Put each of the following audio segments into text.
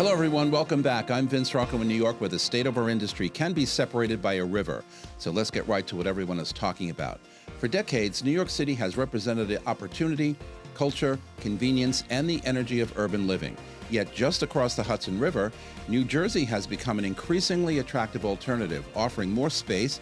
Hello, everyone. Welcome back. I'm Vince Rocco in New York, where the state of our industry can be separated by a river. So let's get right to what everyone is talking about. For decades, New York City has represented the opportunity, culture, convenience, and the energy of urban living. Yet just across the Hudson River, New Jersey has become an increasingly attractive alternative, offering more space,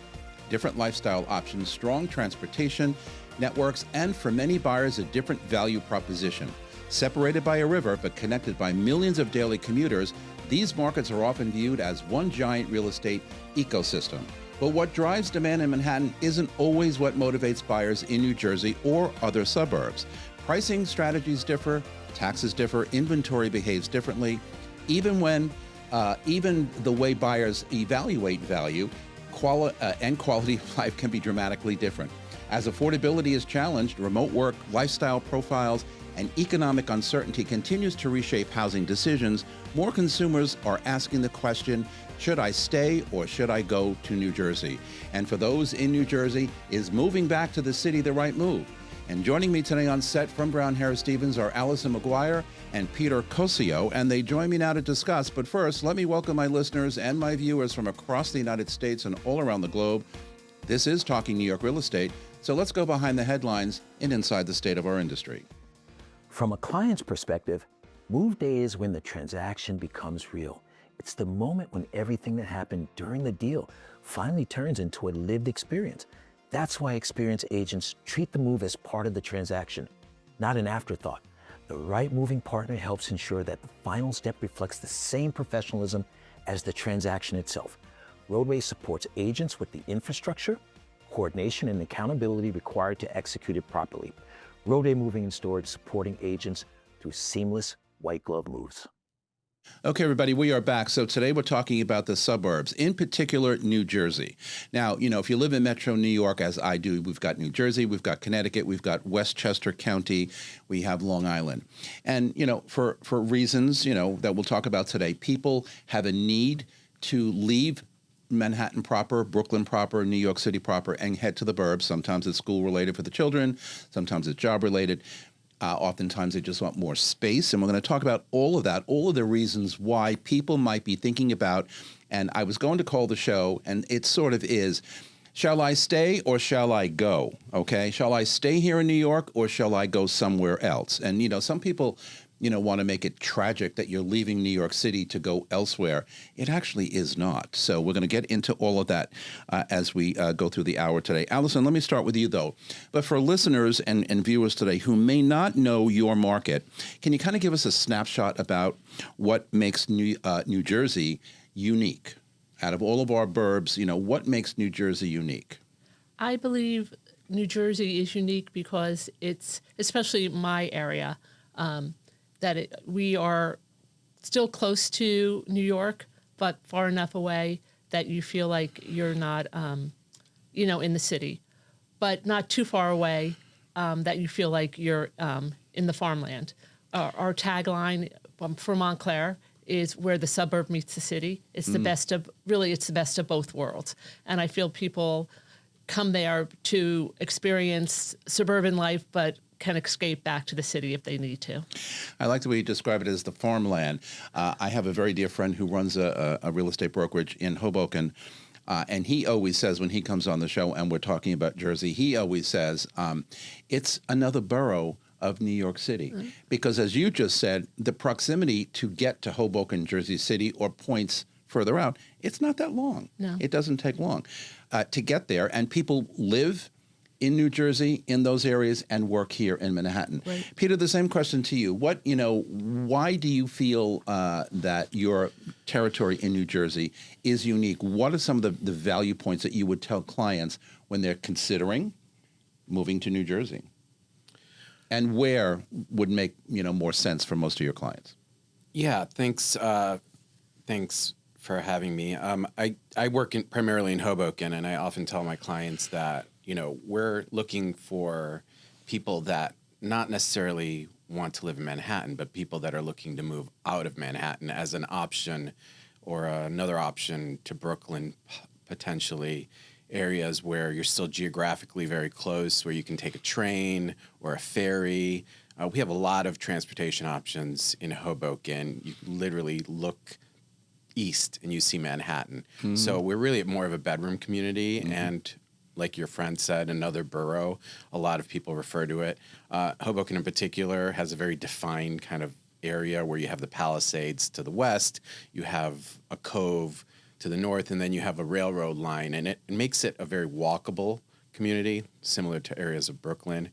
different lifestyle options, strong transportation networks, and for many buyers, a different value proposition. Separated by a river but connected by millions of daily commuters, these markets are often viewed as one giant real estate ecosystem. But what drives demand in Manhattan isn't always what motivates buyers in New Jersey or other suburbs. Pricing strategies differ, taxes differ, inventory behaves differently. Even the way buyers evaluate value and quality of life can be dramatically different. As affordability is challenged, remote work, lifestyle profiles, and economic uncertainty continues to reshape housing decisions, more consumers are asking the question, should I stay or should I go to New Jersey? And for those in New Jersey, is moving back to the city the right move? And joining me today on set from Brown Harris Stevens are Allison Maguire and Peter Cossio, and they join me now to discuss. But first, let me welcome my listeners and my viewers from across the United States and all around the globe. This is Talking New York Real Estate, so let's go behind the headlines and inside the state of our industry. From a client's perspective, move day is when the transaction becomes real. It's the moment when everything that happened during the deal finally turns into a lived experience. That's why experienced agents treat the move as part of the transaction, not an afterthought. The right moving partner helps ensure that the final step reflects the same professionalism as the transaction itself. Roadway supports agents with the infrastructure, coordination, and accountability required to execute it properly. Roadway Moving and Storage supporting agents through seamless white glove moves. Okay, everybody, we are back. So today we're talking about the suburbs, in particular, New Jersey. Now, if you live in Metro New York, as I do, we've got New Jersey, we've got Connecticut, we've got Westchester County, we have Long Island. And, for reasons, that we'll talk about today, people have a need to leave Manhattan proper, Brooklyn proper, New York City proper, and head to the burbs. Sometimes it's school-related for the children. Sometimes it's job-related. Oftentimes they just want more space. And we're going to talk about all of that, all of the reasons why people might be thinking about, and I was going to call the show, and it sort of is, shall I stay or shall I go? Okay? Shall I stay here in New York or shall I go somewhere else? And, some people want to make it tragic that you're leaving New York City to go elsewhere. It actually is not. So we're going to get into all of that as we go through the hour today. Allison, let me start with you, though. But for listeners and viewers today who may not know your market, can you kind of give us a snapshot about what makes New Jersey unique? Out of all of our burbs, what makes New Jersey unique? I believe New Jersey is unique because it's, especially my area, we are still close to New York, but far enough away that you feel like you're not, in the city, but not too far away that you feel like you're in the farmland. Our tagline for Montclair is where the suburb meets the city. It's the best of both worlds. And I feel people come there to experience suburban life, but can escape back to the city if they need to. I like the way you describe it as the farmland. I have a very dear friend who runs a real estate brokerage in Hoboken, and he always says when he comes on the show and we're talking about Jersey, he always says it's another borough of New York City. Mm-hmm. Because as you just said, the proximity to get to Hoboken, Jersey City, or points further out, it's not that long. No. It doesn't take long to get there, and people live in New Jersey, in those areas, and work here in Manhattan. Right. Peter, the same question to you. Why do you feel that your territory in New Jersey is unique? What are some of the value points that you would tell clients when they're considering moving to New Jersey? And where would make, more sense for most of your clients? Yeah, thanks for having me. I work primarily in Hoboken, and I often tell my clients that we're looking for people that not necessarily want to live in Manhattan, but people that are looking to move out of Manhattan as an option or another option to Brooklyn, potentially areas where you're still geographically very close, where you can take a train or a ferry, We have a lot of transportation options in Hoboken. You literally look east and you see Manhattan. So we're really more of a bedroom community, and like your friend said, another borough. A lot of people refer to it. Hoboken in particular has a very defined kind of area where you have the Palisades to the west, you have a cove to the north, and then you have a railroad line, and it makes it a very walkable community, similar to areas of Brooklyn.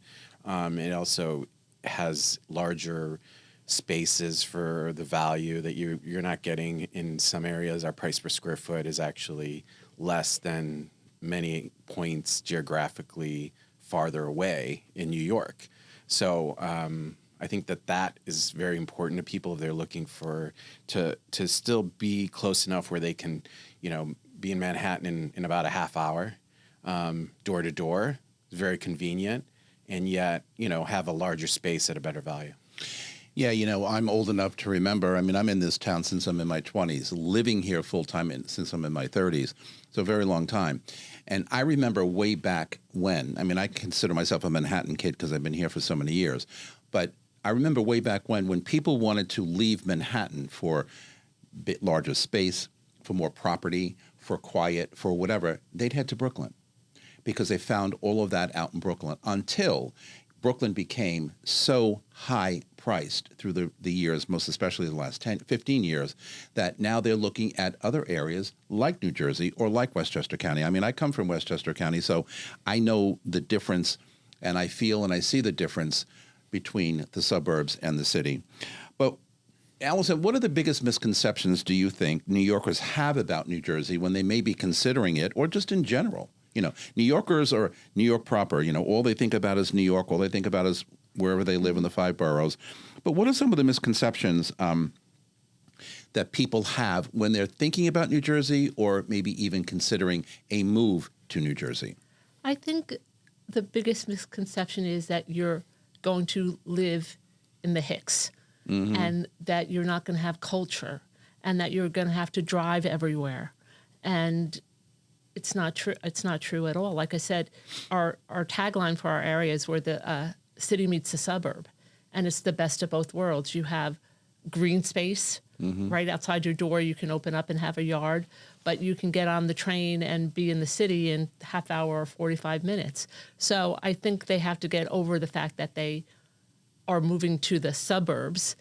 It also has larger spaces for the value that you're not getting in some areas. Our price per square foot is actually less than many points geographically farther away in New York. So I think that is very important to people if they're looking for to still be close enough where they can, be in Manhattan in about a half hour, door to door. It's very convenient, and yet, have a larger space at a better value. Yeah, I'm old enough to remember. I mean, I'm in this town since I'm in my 20s, living here full-time since I'm in my 30s, so a very long time. And I remember way back when, I consider myself a Manhattan kid because I've been here for so many years, but I remember way back when people wanted to leave Manhattan for a bit larger space, for more property, for quiet, for whatever, they'd head to Brooklyn because they found all of that out in Brooklyn until Brooklyn became so high-priced through the years, most especially the last 10, 15 years, that now they're looking at other areas like New Jersey or like Westchester County. I come from Westchester County, so I know the difference, and I feel and I see the difference between the suburbs and the city. But Allison, what are the biggest misconceptions do you think New Yorkers have about New Jersey when they may be considering it, or just in general? New Yorkers or New York proper, all they think about is New York, all they think about is wherever they live in the 5 boroughs. But what are some of the misconceptions that people have when they're thinking about New Jersey or maybe even considering a move to New Jersey? I think the biggest misconception is that you're going to live in the Hicks and that you're not going to have culture and that you're going to have to drive everywhere. And it's not true. It's not true at all. Like I said, our tagline for our area is where the city meets the suburb, and it's the best of both worlds. You have green space right outside your door. You can open up and have a yard, but you can get on the train and be in the city in half hour or 45 minutes. So I think they have to get over the fact that they are moving to the suburbs,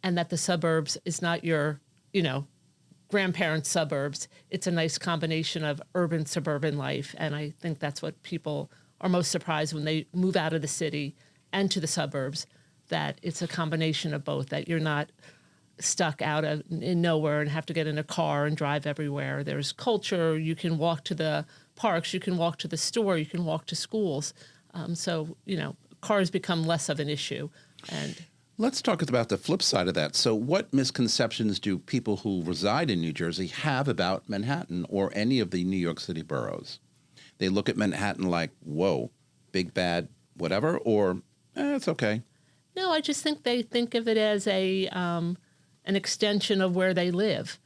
and that the suburbs is not your, grandparents' suburbs. It's a nice combination of urban suburban life, and I think that's what people are most surprised when they move out of the city and to the suburbs, that it's a combination of both, that you're not stuck out in nowhere and have to get in a car and drive everywhere. There's culture. You can walk to the parks. You can walk to the store. You can walk to schools. So cars become less of an issue. And let's talk about the flip side of that. So what misconceptions do people who reside in New Jersey have about Manhattan or any of the New York City boroughs? They look at Manhattan like, whoa, big, bad, whatever, or it's okay. No, I just think they think of it as an extension of where they live.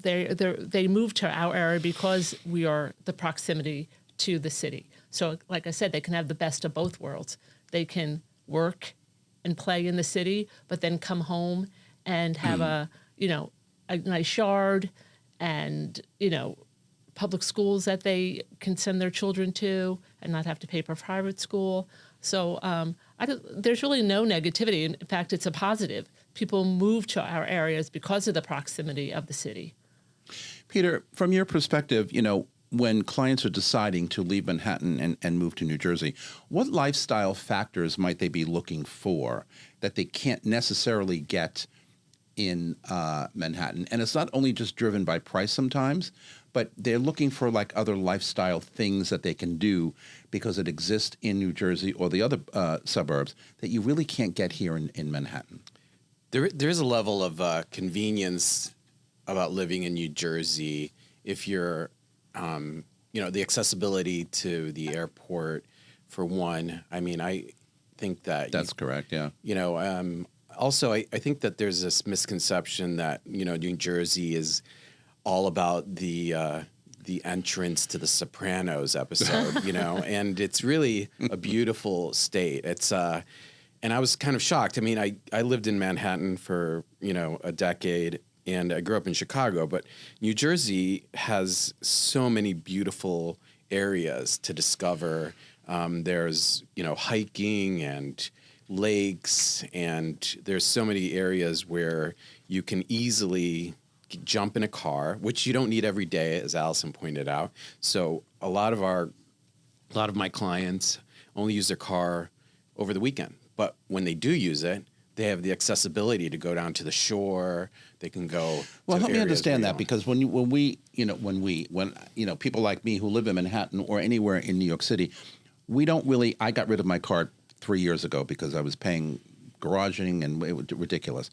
They moved to our area because we are the proximity to the city. So like I said, they can have the best of both worlds. They can work and play in the city, but then come home and have a nice yard and, public schools that they can send their children to and not have to pay for private school. So there's really no negativity. In fact, it's a positive. People move to our areas because of the proximity of the city. Peter, from your perspective, when clients are deciding to leave Manhattan and move to New Jersey, what lifestyle factors might they be looking for that they can't necessarily get in Manhattan? And it's not only just driven by price sometimes, but they're looking for like other lifestyle things that they can do because it exists in New Jersey or the other suburbs that you really can't get here in Manhattan. There is a level of convenience about living in New Jersey if you're the accessibility to the airport, for one. I think that that's correct. Yeah. Also, I think that there's this misconception that New Jersey is all about the entrance to the Sopranos episode, and it's really a beautiful state. It's I was kind of shocked. I mean, I lived in Manhattan for, a decade, and I grew up in Chicago, but New Jersey has so many beautiful areas to discover. There's, hiking and lakes, and there's so many areas where you can easily jump in a car, which you don't need every day, as Allison pointed out. So a lot of my clients only use their car over the weekend. But when they do use it, they have the accessibility to go down to the shore. They can go. Well, to help me areas understand where that, because when people like me who live in Manhattan or anywhere in New York City, we don't really. I got rid of my car 3 years ago because I was paying garaging and it was ridiculous.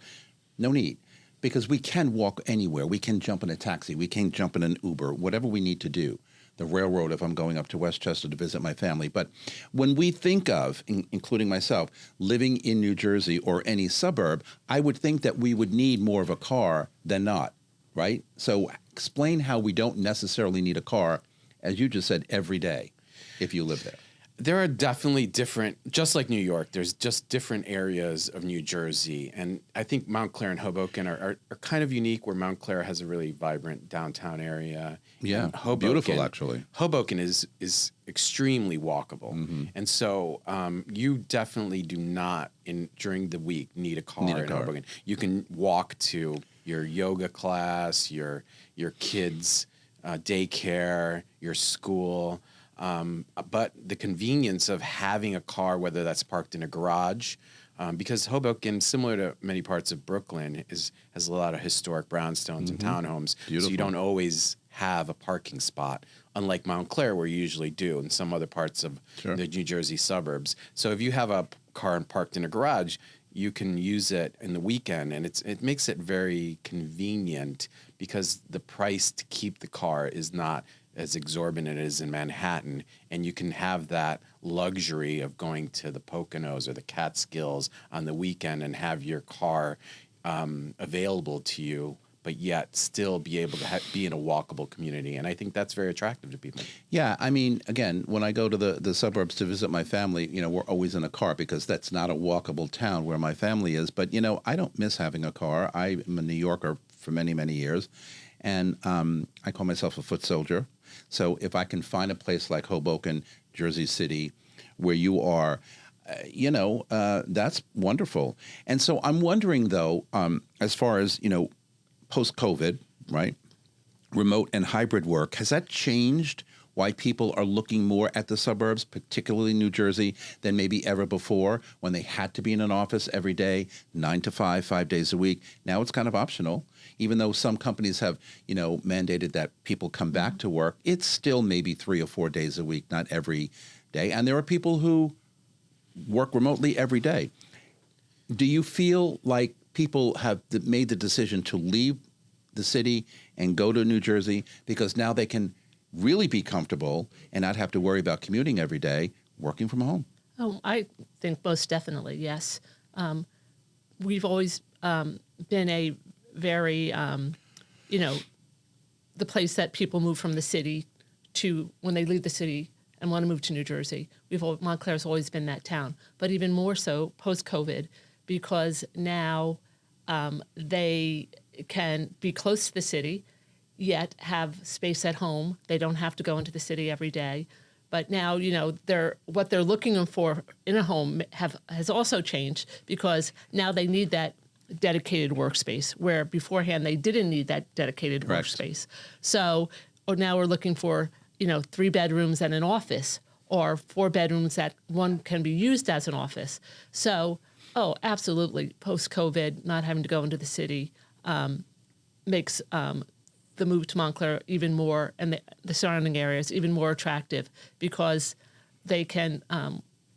No need, because we can walk anywhere. We can jump in a taxi. We can jump in an Uber. Whatever we need to do. The railroad if I'm going up to Westchester to visit my family. But when we think of, including myself, living in New Jersey or any suburb, I would think that we would need more of a car than not, right? So explain how we don't necessarily need a car, as you just said, every day if you live there. There are definitely different, just like New York, there's just different areas of New Jersey. And I think Montclair and Hoboken are kind of unique, where Montclair has a really vibrant downtown area. Yeah, And Hoboken, beautiful, actually. Hoboken is extremely walkable. Mm-hmm. And so you definitely do not, during the week, need a car in Hoboken. You can walk to your yoga class, your kids' daycare, your school. But the convenience of having a car, whether that's parked in a garage, because Hoboken, similar to many parts of Brooklyn, has a lot of historic brownstones and townhomes. Beautiful. So you don't always have a parking spot, unlike Montclair, where you usually do, and some other parts of the New Jersey suburbs. So if you have a car parked in a garage, you can use it in the weekend, and it makes it very convenient, because the price to keep the car is not as exorbitant as in Manhattan, and you can have that luxury of going to the Poconos or the Catskills on the weekend and have your car available to you, but yet still be able to be in a walkable community. And I think that's very attractive to people. Yeah, I mean, again, when I go to the suburbs to visit my family, we're always in a car, because that's not a walkable town where my family is. But, I don't miss having a car. I'm a New Yorker for many, many years, and I call myself a foot soldier. So if I can find a place like Hoboken, Jersey City, where you are, that's wonderful. And so I'm wondering, though, as far as, post-COVID, right, remote and hybrid work, has that changed why people are looking more at the suburbs, particularly New Jersey, than maybe ever before, when they had to be in an office every day, 9 to 5, 5 days a week? Now it's kind of optional. Even though some companies have, mandated that people come back to work, it's still maybe 3 or 4 days a week, not every day. And there are people who work remotely every day. Do you feel like people have made the decision to leave the city and go to New Jersey because now they can really be comfortable and not have to worry about commuting every day, working from home? Oh, I think most definitely, yes. We've always been a very, the place that people move from the city to when they leave the city and want to move to New Jersey. Montclair's always been that town, but even more so post-COVID, because now they can be close to the city, yet have space at home. They don't have to go into the city every day. But now, what they're looking for in a home has also changed, because now they need that dedicated workspace, where beforehand they didn't need that dedicated workspace. So now we're looking for, 3 bedrooms and an office, or 4 bedrooms that one can be used as an office. So, absolutely, post-COVID, not having to go into the city makes the move to Montclair even more, and the surrounding areas even more attractive, because they can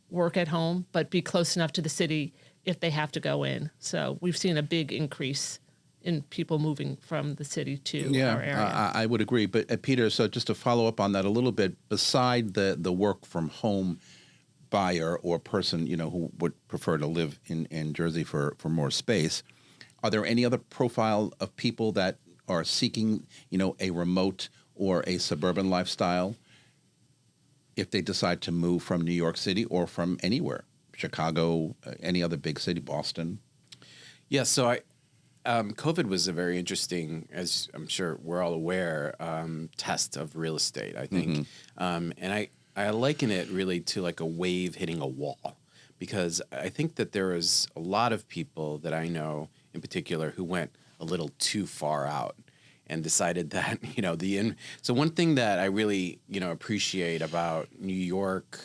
work at home but be close enough to the city if they have to go in. So we've seen a big increase in people moving from the city to our area. I would agree. But Peter, so just to follow up on that a little bit, beside the work from home buyer or person, who would prefer to live in Jersey for more space, are there any other profile of people that are seeking, a remote or a suburban lifestyle if they decide to move from New York City or from anywhere? Chicago, any other big city, Boston? Yeah, so COVID was a very interesting, as I'm sure we're all aware, test of real estate, I think. And I liken it really to like a wave hitting a wall, because I think that there was a lot of people that I know in particular who went a little too far out and decided that, so one thing that I really, appreciate about New York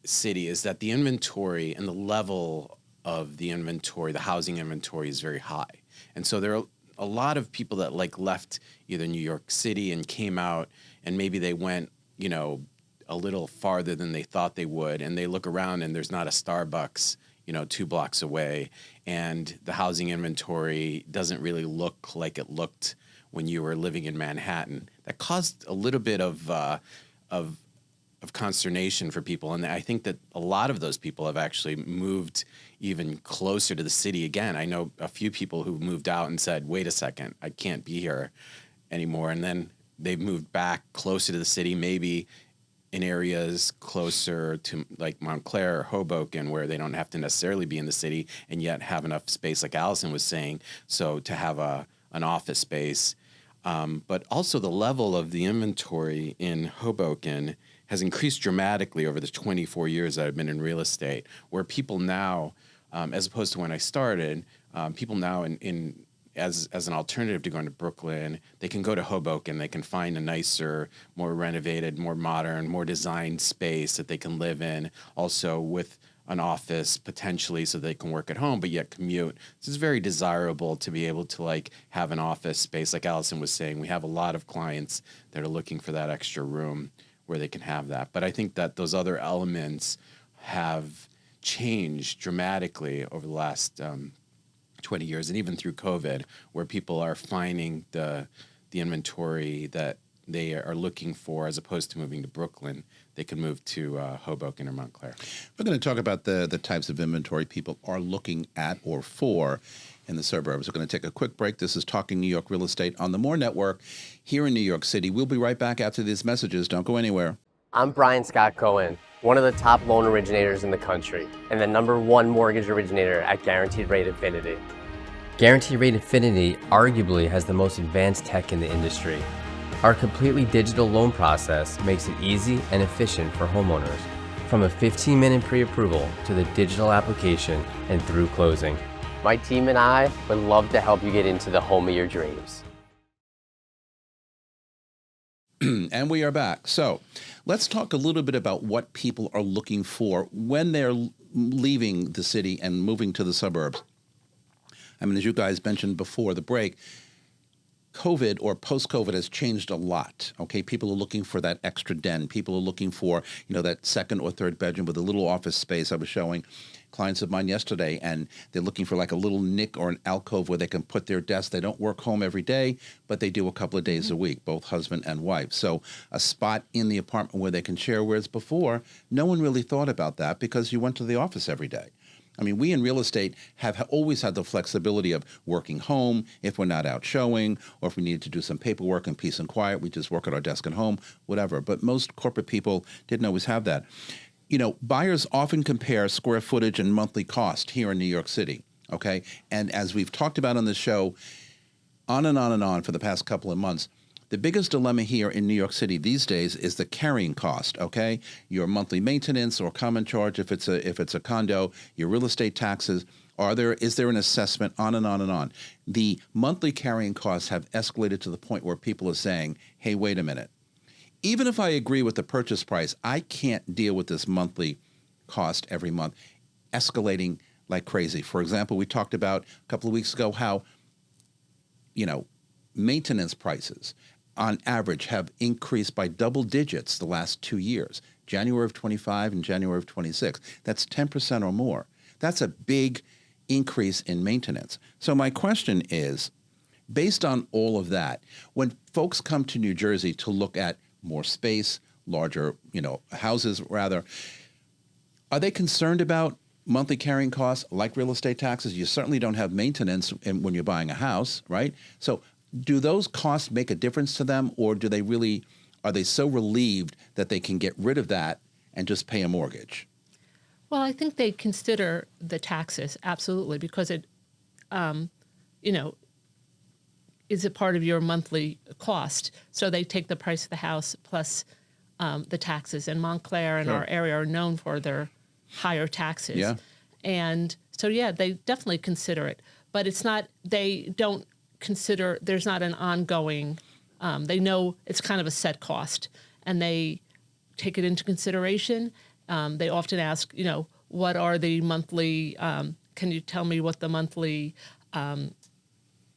City is that the inventory and the level of the inventory, the housing inventory, is very high. And so there are a lot of people that like left either New York City and came out, and maybe they went, a little farther than they thought they would, and they look around and there's not a Starbucks, 2 blocks away, and the housing inventory doesn't really look like it looked when you were living in Manhattan. That caused a little bit of consternation for people, and I think that a lot of those people have actually moved even closer to the city again. I know a few people who moved out and said, "Wait a second, I can't be here anymore," and then they've moved back closer to the city, maybe in areas closer to like Montclair or Hoboken, where they don't have to necessarily be in the city and yet have enough space, like Allison was saying, so to have an office space. But also the level of the inventory in Hoboken has increased dramatically over the 24 years that I've been in real estate, where people now, as opposed to when I started, people now as an alternative to going to Brooklyn, they can go to Hoboken. They can find a nicer, more renovated, more modern, more designed space that they can live in, also with an office potentially so they can work at home but yet commute. This is very desirable to be able to like have an office space. Like Allison was saying, we have a lot of clients that are looking for that extra room where they can have that. But I think that those other elements have changed dramatically over the last 20 years, and even through COVID, where people are finding the inventory that they are looking for, as opposed to moving to Brooklyn. They can move to Hoboken or Montclair. We're going to talk about the types of inventory people are looking at or for in the suburbs. We're going to take a quick break. This is Talking New York Real Estate on the More Network here in New York City. We'll be right back after these messages. Don't go anywhere. I'm Brian Scott Cohen, one of the top loan originators in the country, and the #1 mortgage originator at Guaranteed Rate Infinity. Guaranteed Rate Infinity arguably has the most advanced tech in the industry. Our completely digital loan process makes it easy and efficient for homeowners, from a 15-minute pre-approval to the digital application and through closing. My team and I would love to help you get into the home of your dreams. And we are back. So let's talk a little bit about what people are looking for when they're leaving the city and moving to the suburbs. I mean, as you guys mentioned before the break, COVID or post-COVID has changed a lot, okay? People are looking for that extra den. People are looking for, that second or third bedroom with a little office space. I was showing clients of mine yesterday, and they're looking for like a little nick or an alcove where they can put their desk. They don't work home every day, but they do a couple of days a week, both husband and wife. So a spot in the apartment where they can share, whereas before, no one really thought about that because you went to the office every day. I mean, we in real estate have always had the flexibility of working home if we're not out showing, or if we needed to do some paperwork in peace and quiet, we just work at our desk at home, whatever. But most corporate people didn't always have that. Buyers often compare square footage and monthly cost here in New York City, okay? And as we've talked about on the show, on and on and on for the past couple of months, the biggest dilemma here in New York City these days is the carrying cost, okay? Your monthly maintenance or common charge if it's a condo, your real estate taxes, is there an assessment, on and on and on. The monthly carrying costs have escalated to the point where people are saying, hey, wait a minute. Even if I agree with the purchase price, I can't deal with this monthly cost every month escalating like crazy. For example, we talked about a couple of weeks ago how, maintenance prices on average have increased by double digits the last 2 years, January of 25 and January of 26. That's 10% or more. That's a big increase in maintenance. So my question is, based on all of that, when folks come to New Jersey to look at more space, larger, houses rather, are they concerned about monthly carrying costs like real estate taxes? You certainly don't have maintenance when you're buying a house, right? So do those costs make a difference to them, or are they so relieved that they can get rid of that and just pay a mortgage? Well, I think they consider the taxes, absolutely, because it, you know, is a part of your monthly cost. So they take the price of the house plus the taxes. And Montclair and our area are known for their higher taxes. Yeah. And so, yeah, they definitely consider it. But it's not, they don't consider, there's not an ongoing, they know it's kind of a set cost. And they take it into consideration. They often ask, you know, what are the monthly, can you tell me what the monthly,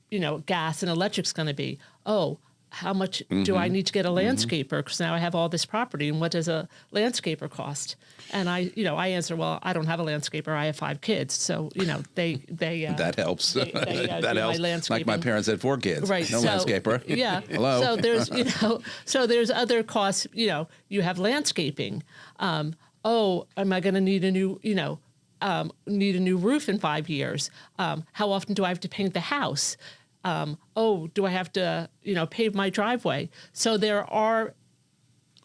you know, gas and electric's going to be? Oh, how much do I need to get a landscaper? Because now I have all this property, and what does a landscaper cost? And I answer, well, I don't have a landscaper. I have 5 kids, so you know they that helps. They, that do helps. my landscaping. Like my parents had 4 kids. Right. No so, landscaper. Yeah. Hello. So there's there's other costs. You know, you have landscaping. Oh, am I going to need a new need a new roof in 5 years? How often do I have to paint the house? Oh, do I have to, pave my driveway? So there are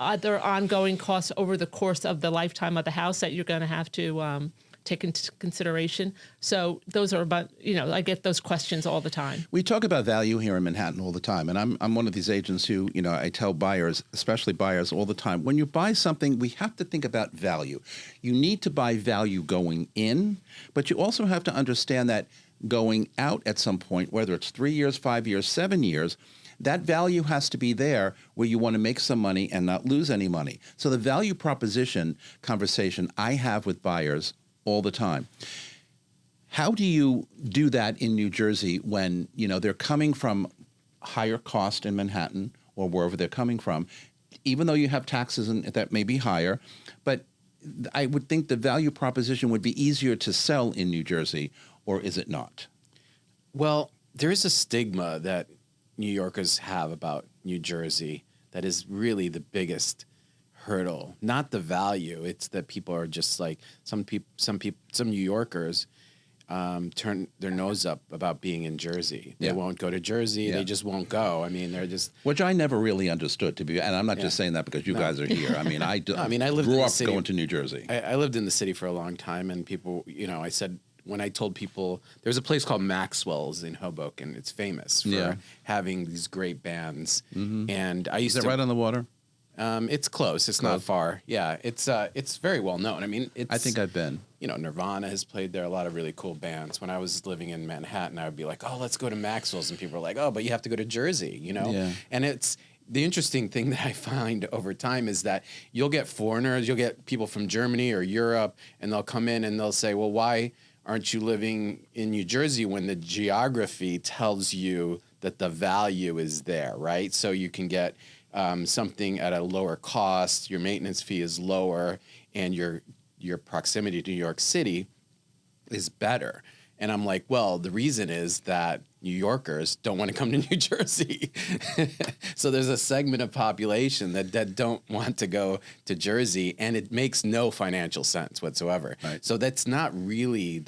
other ongoing costs over the course of the lifetime of the house that you're going to have to take into consideration. So those are about, I get those questions all the time. We talk about value here in Manhattan all the time. And I'm one of these agents who, I tell buyers, especially buyers all the time, when you buy something, we have to think about value. You need to buy value going in, but you also have to understand that going out at some point, whether it's 3 years, 5 years, 7 years, that value has to be there where you want to make some money and not lose any money. So the value proposition conversation I have with buyers all the time. How do you do that in New Jersey when, they're coming from higher cost in Manhattan or wherever they're coming from, even though you have taxes that may be higher, but I would think the value proposition would be easier to sell in New Jersey, or is it not? Well, there is a stigma that New Yorkers have about New Jersey that is really the biggest hurdle. Not the value; it's that people are just like some New Yorkers turn their nose up about being in Jersey. They won't go to Jersey. Yeah. They just won't go. I mean, they're just which I never really understood and I'm not just saying that because you guys are here. I mean, I lived grew in the up city. going to New Jersey. I lived in the city for a long time, and people, I said. When I told people, there's a place called Maxwell's in Hoboken. It's famous for having these great bands. Mm-hmm. And I used to... Is it right on the water? It's close. It's not far. Yeah, it's very well known. I mean, I think I've been. Nirvana has played there. A lot of really cool bands. When I was living in Manhattan, I would be like, oh, let's go to Maxwell's. And people were like, oh, but you have to go to Jersey, Yeah. And it's... The interesting thing that I find over time is that you'll get foreigners, you'll get people from Germany or Europe, and they'll come in and they'll say, well, why aren't you living in New Jersey when the geography tells you that the value is there, right? So you can get something at a lower cost, your maintenance fee is lower, and your proximity to New York City is better. And I'm like, well, the reason is that New Yorkers don't want to come to New Jersey. So there's a segment of population that don't want to go to Jersey, and it makes no financial sense whatsoever. Right. So that's not really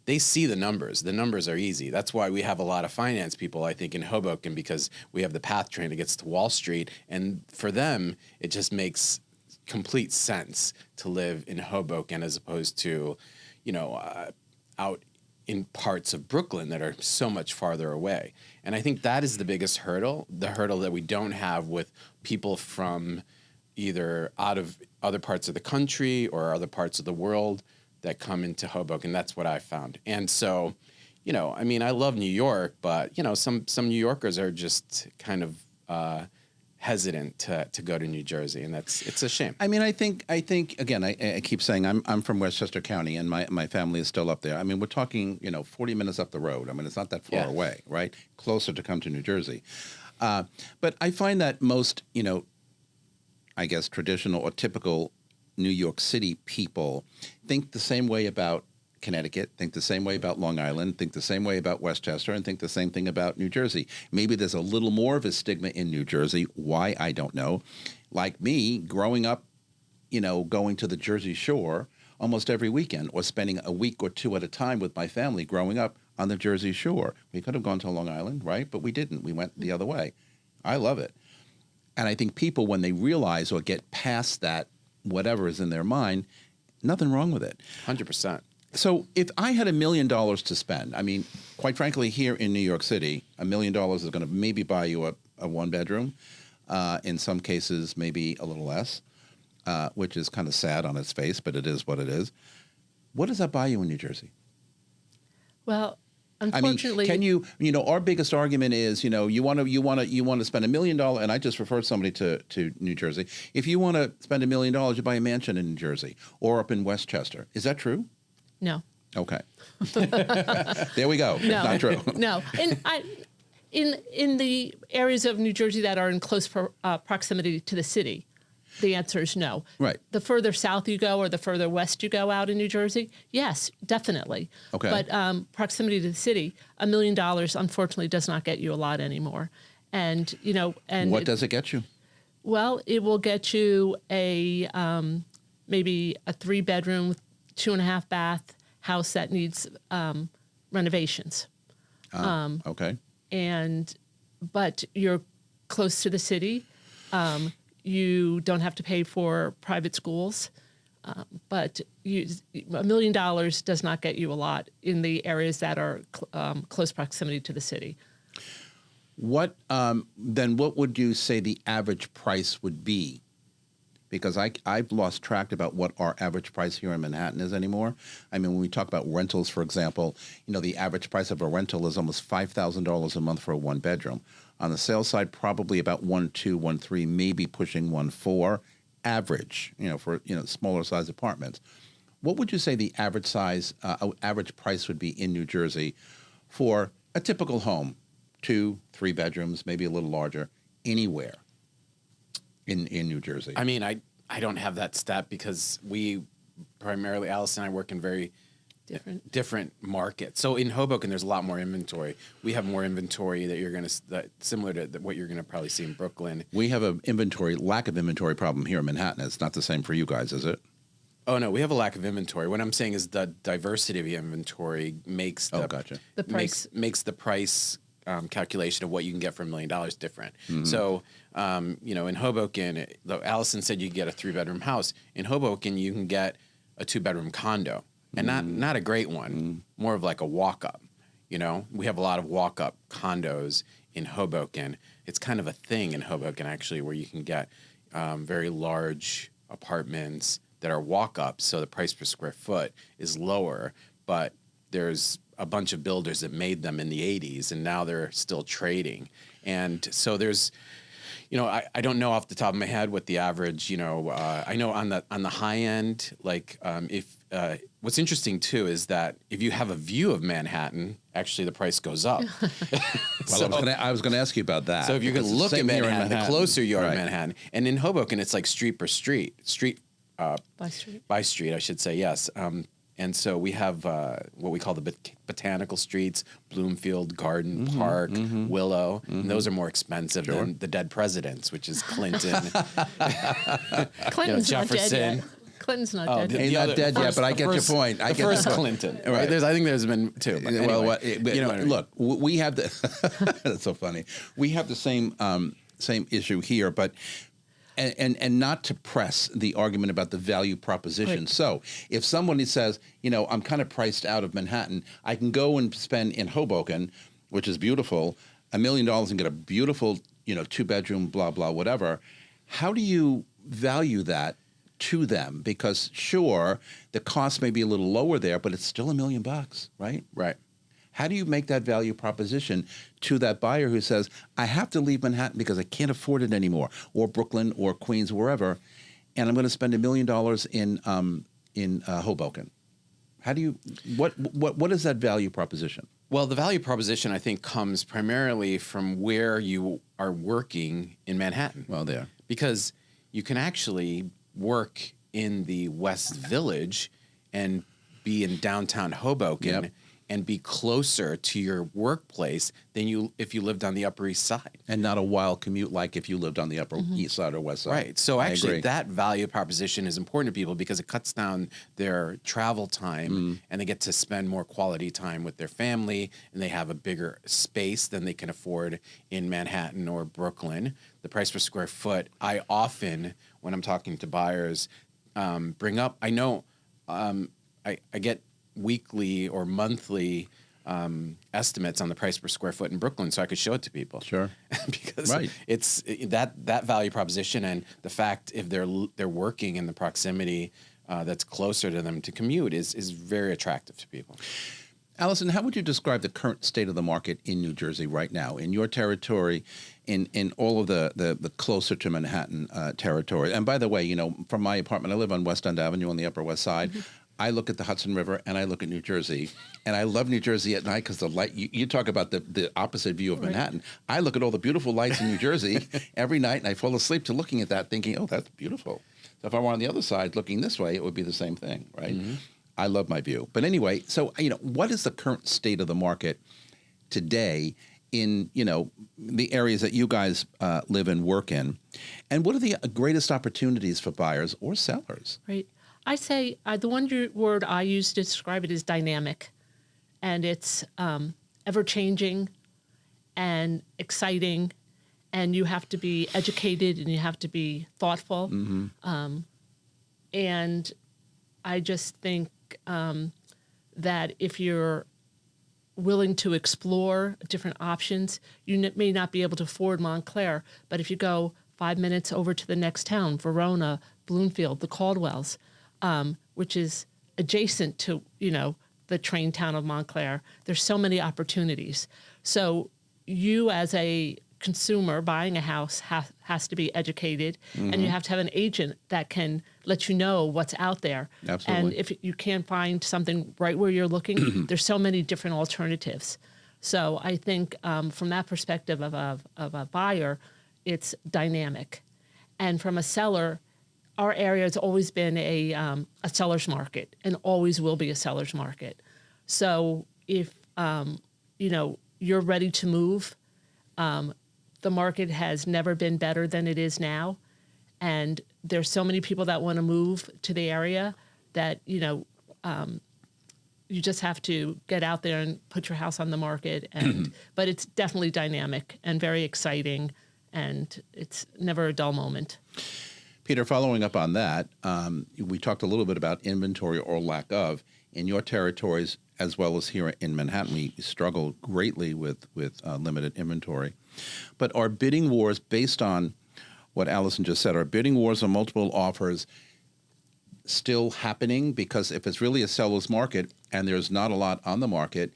they see the numbers. The numbers are easy. That's why we have a lot of finance people, I think, in Hoboken, because we have the PATH train that gets to Wall Street. And for them, it just makes complete sense to live in Hoboken as opposed to, out in parts of Brooklyn that are so much farther away. And I think that is the biggest hurdle, the hurdle that we don't have with people from either out of other parts of the country or other parts of the world that come into Hoboken. That's what I found. And so, I love New York, but, some New Yorkers are just kind of hesitant to go to New Jersey, and it's a shame. I mean, I think again, I keep saying I'm from Westchester County, and my family is still up there. I mean, we're talking 40 minutes up the road. I mean, it's not that far away, right? Closer to come to New Jersey. But I find that most I guess traditional or typical New York City people think the same way about Connecticut, think the same way about Long Island, think the same way about Westchester, and think the same thing about New Jersey. Maybe there's a little more of a stigma in New Jersey. Why, I don't know. Like me, growing up, going to the Jersey Shore almost every weekend, or spending a week or two at a time with my family growing up on the Jersey Shore. We could have gone to Long Island, right? But we didn't. We went the other way. I love it. And I think people, when they realize or get past that, whatever is in their mind, Nothing wrong with it. 100%. So if I had $1 million to spend, I mean, quite frankly, here in New York City, $1 million is going to maybe buy you a one-bedroom. In some cases, maybe a little less, which is kind of sad on its face, but it is what it is. What does that buy you in New Jersey? Well, I mean, unfortunately, can you know, our biggest argument is, you know, you want to spend $1 million, and I just referred somebody to New Jersey. If you want to spend $1 million, you buy a mansion in New Jersey or up in Westchester. Is that true? no. Okay. There we go. No, Not true. No, and in the areas of New Jersey that are in close proximity to the city, the answer is no. Right. The further south you go or the further west you go out in New Jersey, yes, definitely. Okay. But proximity to the city, $1 million unfortunately does not get you a lot anymore. And you know, and What does it get you? well, it will get you a maybe a 3-bedroom, 2.5 bath house that needs renovations. Okay. But you're close to the city. You don't have to pay for private schools. But $1 million does not get you a lot in the areas that are close proximity to the city. What then? What would you say the average price would be? Because I've lost track about what our average price here in Manhattan is anymore. I mean, when we talk about rentals, for example, you know, the average price of a rental is almost $5,000 a month for a 1-bedroom. On the sales side, probably about 1.2, 1.3, maybe pushing 1.4, average. You know, for smaller size apartments. What would you say the average average price would be in New Jersey for a typical home, 2, 3 bedrooms, maybe a little larger, anywhere in New Jersey? I mean, I don't have that stat because we primarily, Allison and I work in very different markets. So in Hoboken, there's a lot more inventory. We have more inventory that similar to what you're going to probably see in Brooklyn. We have a lack of inventory problem here in Manhattan. It's not the same for you guys, is it? Oh, no, we have a lack of inventory. What I'm saying is the diversity of inventory makes the price. makes the price calculation of what you can get for $1 million different. Mm-hmm. So, in Hoboken, Allison said you could get a 3-bedroom house. In Hoboken, you can get a 2-bedroom condo, and not a great one, more of like a walk-up. You know, we have a lot of walk-up condos in Hoboken. It's kind of a thing in Hoboken, actually, where you can get very large apartments that are walk-ups, so the price per square foot is lower, but there's a bunch of builders that made them in the 80s, and now they're still trading. And so there's, I don't know off the top of my head what the average, I know on the high end, like what's interesting too is that if you have a view of Manhattan, actually the price goes up. Well, I was going to ask you about that. So if you're going to look at Manhattan, the closer you are to Manhattan, and in Hoboken it's like street by street, I should say, yes. And so we have what we call the botanical streets, Bloomfield, Garden, Park, Willow. And those are more expensive than the dead presidents, which is Clinton, Clinton's Jefferson. Not dead yet. Clinton's not dead yet. He's not dead yet, but I get your point. The first Clinton. Right. I think there's been two. But anyway, look, we have the that's so funny. We have the same issue here, but and not to press the argument about the value proposition. Right. So if somebody says, I'm kind of priced out of Manhattan, I can go and spend in Hoboken, which is beautiful, $1 million and get a beautiful, 2-bedroom, blah, blah, whatever. How do you value that to them? Because sure, the cost may be a little lower there, but it's still $1 million, right? Right. How do you make that value proposition to that buyer who says, I have to leave Manhattan because I can't afford it anymore, or Brooklyn or Queens, wherever, and I'm going to spend $1 million in Hoboken? How do you what is that value proposition? Well, the value proposition, I think, comes primarily from where you are working in Manhattan. Well, there. Because you can actually work in the West Village and be in downtown Hoboken and be closer to your workplace than if you lived on the Upper East Side. And not a wild commute like if you lived on the Upper East Side or West Side. Right. So actually that value proposition is important to people because it cuts down their travel time and they get to spend more quality time with their family, and they have a bigger space than they can afford in Manhattan or Brooklyn. The price per square foot, I often, when I'm talking to buyers, bring up, I know I get weekly or monthly estimates on the price per square foot in Brooklyn, so I could show it to people. Sure. Because Right. it's that value proposition, and the fact if they're working in the proximity that's closer to them to commute is very attractive to people. Allison, how would you describe the current state of the market in New Jersey right now, in your territory, in all of the closer to Manhattan territory? And by the way, from my apartment, I live on West End Avenue on the Upper West Side. I look at the Hudson River and I look at New Jersey, and I love New Jersey at night because the light. You talk about the opposite view of Manhattan. I look at all the beautiful lights in New Jersey every night, and I fall asleep to looking at that, thinking, "Oh, that's beautiful." So if I were on the other side looking this way, it would be the same thing, right? I love my view. But anyway, so what is the current state of the market today in the areas that you guys live and work in, and what are the greatest opportunities for buyers or sellers? Right. I say the word I use to describe it is dynamic, and it's ever-changing and exciting, and you have to be educated and you have to be thoughtful. And I just think that if you're willing to explore different options, you may not be able to afford Montclair, but if you go 5 minutes over to the next town, Verona, Bloomfield, the Caldwells, which is adjacent to, the train town of Montclair. There's so many opportunities. So you as a consumer buying a house has to be educated, and you have to have an agent that can let you know what's out there. Absolutely. And if you can't find something right where you're looking, there's so many different alternatives. So I think from that perspective of a buyer, it's dynamic. And from a seller, our area has always been a seller's market and always will be a seller's market. So if you're ready to move, the market has never been better than it is now, and there's so many people that want to move to the area that you just have to get out there and put your house on the market. And but it's definitely dynamic and very exciting, and it's never a dull moment. Peter, following up on that, we talked a little bit about inventory or lack of in your territories as well as here in Manhattan. We struggle greatly with limited inventory. But are bidding wars, based on what Allison just said, are bidding wars on multiple offers still happening? Because if it's really a seller's market and there's not a lot on the market,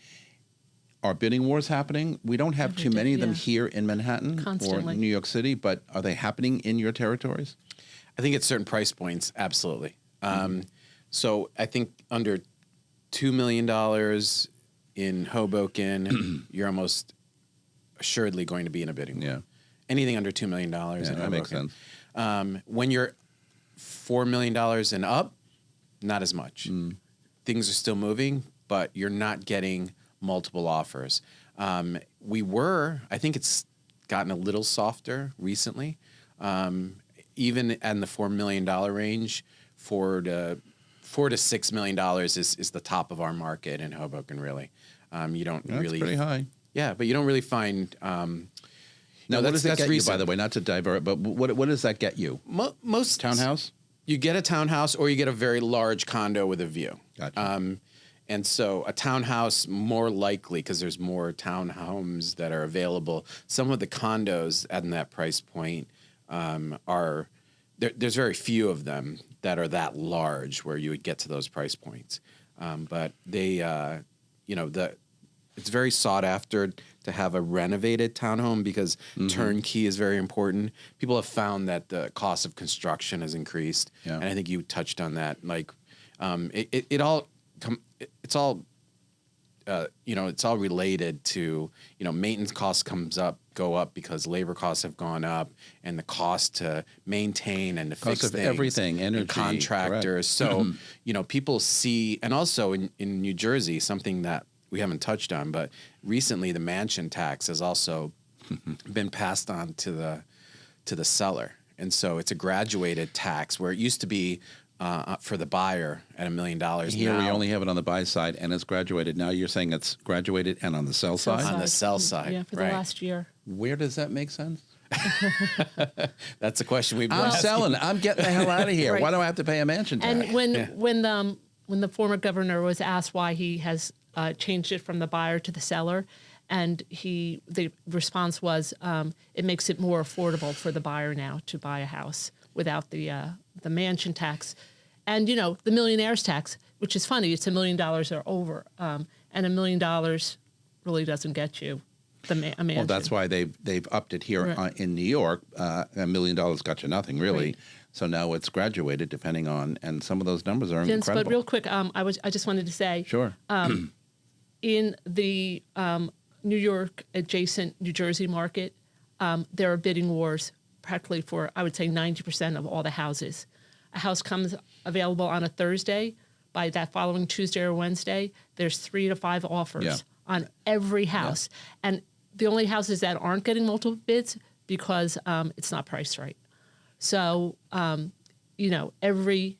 are bidding wars happening? We don't have too many of them here in Manhattan Constantly. or New York City, but are they happening in your territories? I think at certain price points, absolutely. So I think under $2 million in Hoboken, you're almost assuredly going to be in a bidding war. Yeah. Anything under $2 million in Hoboken. That makes sense. When you're $4 million and up, not as much. Things are still moving, but you're not getting multiple offers. I think it's gotten a little softer recently. Even in the $4 million range, $4 to $6 million is the top of our market in Hoboken, really. You don't That's really... pretty high. Yeah, but you don't really find... Now, what does that get you, by the way? Not to divert, but what does that get you? Most... Townhouse? You get a townhouse or you get a very large condo with a view. Gotcha. And so a townhouse, more likely, because there's more townhomes that are available. Some of the condos at that price point there's very few of them that are that large where you would get to those price points. But they, it's very sought after to have a renovated townhome because turnkey is very important. People have found that the cost of construction has increased, and I think you touched on that. Like, it's all related to, maintenance costs go up because labor costs have gone up, and the cost to maintain and to fix Cost of things, everything, energy, and contractors. So, people see, and also in New Jersey, something that we haven't touched on, but recently the mansion tax has also been passed on to the seller. And so it's a graduated tax where it used to be for the buyer at $1 million. Here we only have it on the buy side, and it's graduated. Now you're saying it's graduated and on the sell side? On the sell side. Yeah, for the last year. Where does that make sense? That's a question we've been I'm asking. selling. I'm getting the hell out of here. Right. Why do I have to pay a mansion tax? And when when the former governor was asked why he has changed it from the buyer to the seller, and the response was it makes it more affordable for the buyer now to buy a house without the mansion tax, and the millionaire's tax, which is funny. It's $1 million or over, and $1 million really doesn't get you a mansion. Well, that's why they've upped it here in New York. $1 million got you nothing, really. Right. So now it's graduated depending on, and some of those numbers are Vince, incredible. but real quick, I just wanted to say, Sure. in the New York adjacent New Jersey market, there are bidding wars practically for, I would say, 90% of all the houses. A house comes available on a Thursday. By that following Tuesday or Wednesday, there's 3 to 5 offers on every house. And the only houses that aren't getting multiple bids because it's not priced right. So, every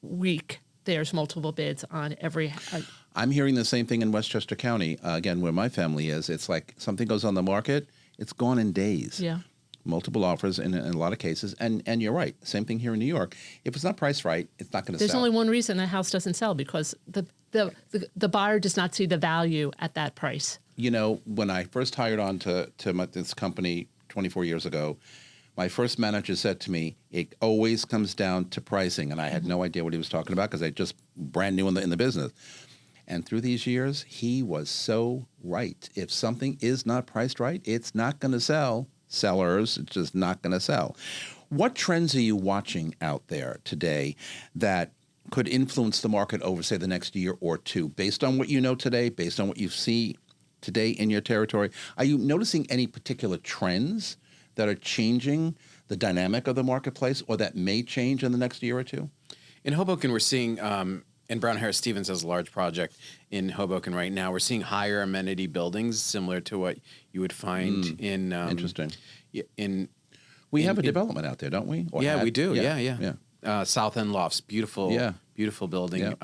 week there's multiple bids on every. I'm hearing the same thing in Westchester County, again, where my family is. It's like something goes on the market, it's gone in days. Yeah. Multiple offers in a lot of cases. And you're right. Same thing here in New York. If it's not priced right, it's not going to sell. There's only one reason a house doesn't sell, because the buyer does not see the value at that price. When I first hired on to this company 24 years ago, my first manager said to me, it always comes down to pricing. And I had no idea what he was talking about because I just brand new in the business. And through these years, he was so right. If something is not priced right, it's not going to sell. Sellers, it's just not going to sell. What trends are you watching out there today that could influence the market over, say, the next year or two, based on what you know today, based on what you see today in your territory? Are you noticing any particular trends that are changing the dynamic of the marketplace or that may change in the next year or two? In Hoboken, we're seeing, and Brown Harris Stevens has a large project in Hoboken right now. We're seeing higher amenity buildings similar to what you would find in... Interesting. We have a development out there, don't we? We do. Yeah. South End Lofts, beautiful building,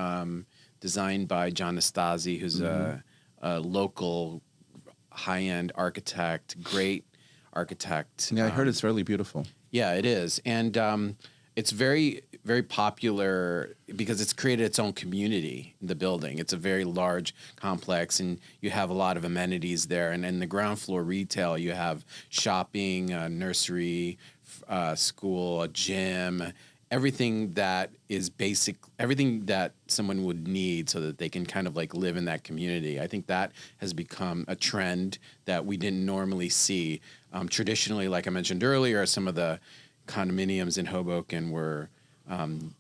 designed by John Nastasi, who's a local high-end architect, great architect. Yeah, I heard it's really beautiful. Yeah, it is. And it's very, very popular because it's created its own community, the building. It's a very large complex, and you have a lot of amenities there. And in the ground floor retail, you have shopping, a nursery, school, a gym, everything that is basic, everything that someone would need so that they can kind of like live in that community. I think that has become a trend that we didn't normally see. Traditionally, like I mentioned earlier, some of the condominiums in Hoboken were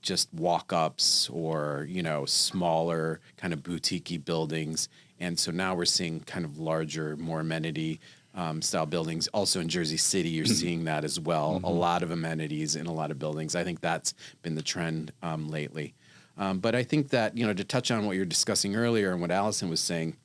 just walk-ups or, smaller kind of boutique-y buildings. And so now we're seeing kind of larger, more amenity style buildings. Also in Jersey City, you're seeing that as well. A lot of amenities in a lot of buildings. I think that's been the trend lately. But I think that, to touch on what you're discussing earlier and what Allison was saying,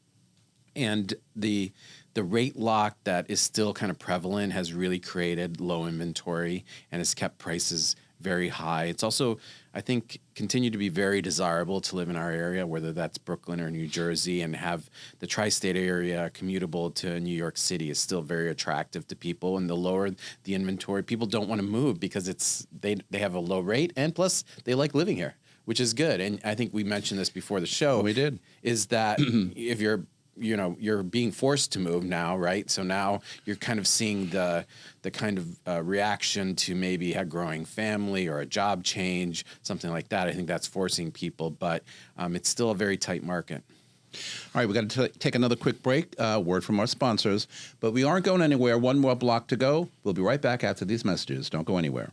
and the rate lock that is still kind of prevalent has really created low inventory and has kept prices very high. It's also, I think, continued to be very desirable to live in our area, whether that's Brooklyn or New Jersey, and have the tri-state area commutable to New York City is still very attractive to people. And the lower the inventory, people don't want to move because they have a low rate, and plus they like living here, which is good. And I think we mentioned this before the show. We did. Is that if you're being forced to move now, right? So now you're kind of seeing the kind of reaction to maybe a growing family or a job change, something like that. I think that's forcing people, but it's still a very tight market. All right, we've got to take another quick break, word from our sponsors, but we aren't going anywhere. One more block to go. We'll be right back after these messages. Don't go anywhere.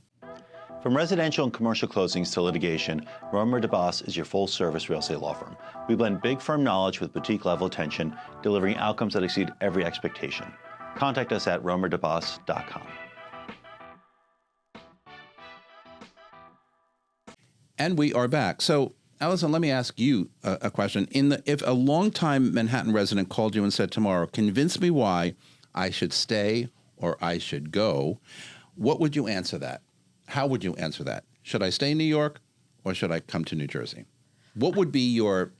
From residential and commercial closings to litigation, Romer DeBoss is your full-service real estate law firm. We blend big firm knowledge with boutique-level attention, delivering outcomes that exceed every expectation. Contact us at romerdeboss.com. And we are back. So, Allison, let me ask you a question. If a longtime Manhattan resident called you and said tomorrow, convince me why I should stay or I should go, what would you answer that? How would you answer that? Should I stay in New York or should I come to New Jersey? What would be your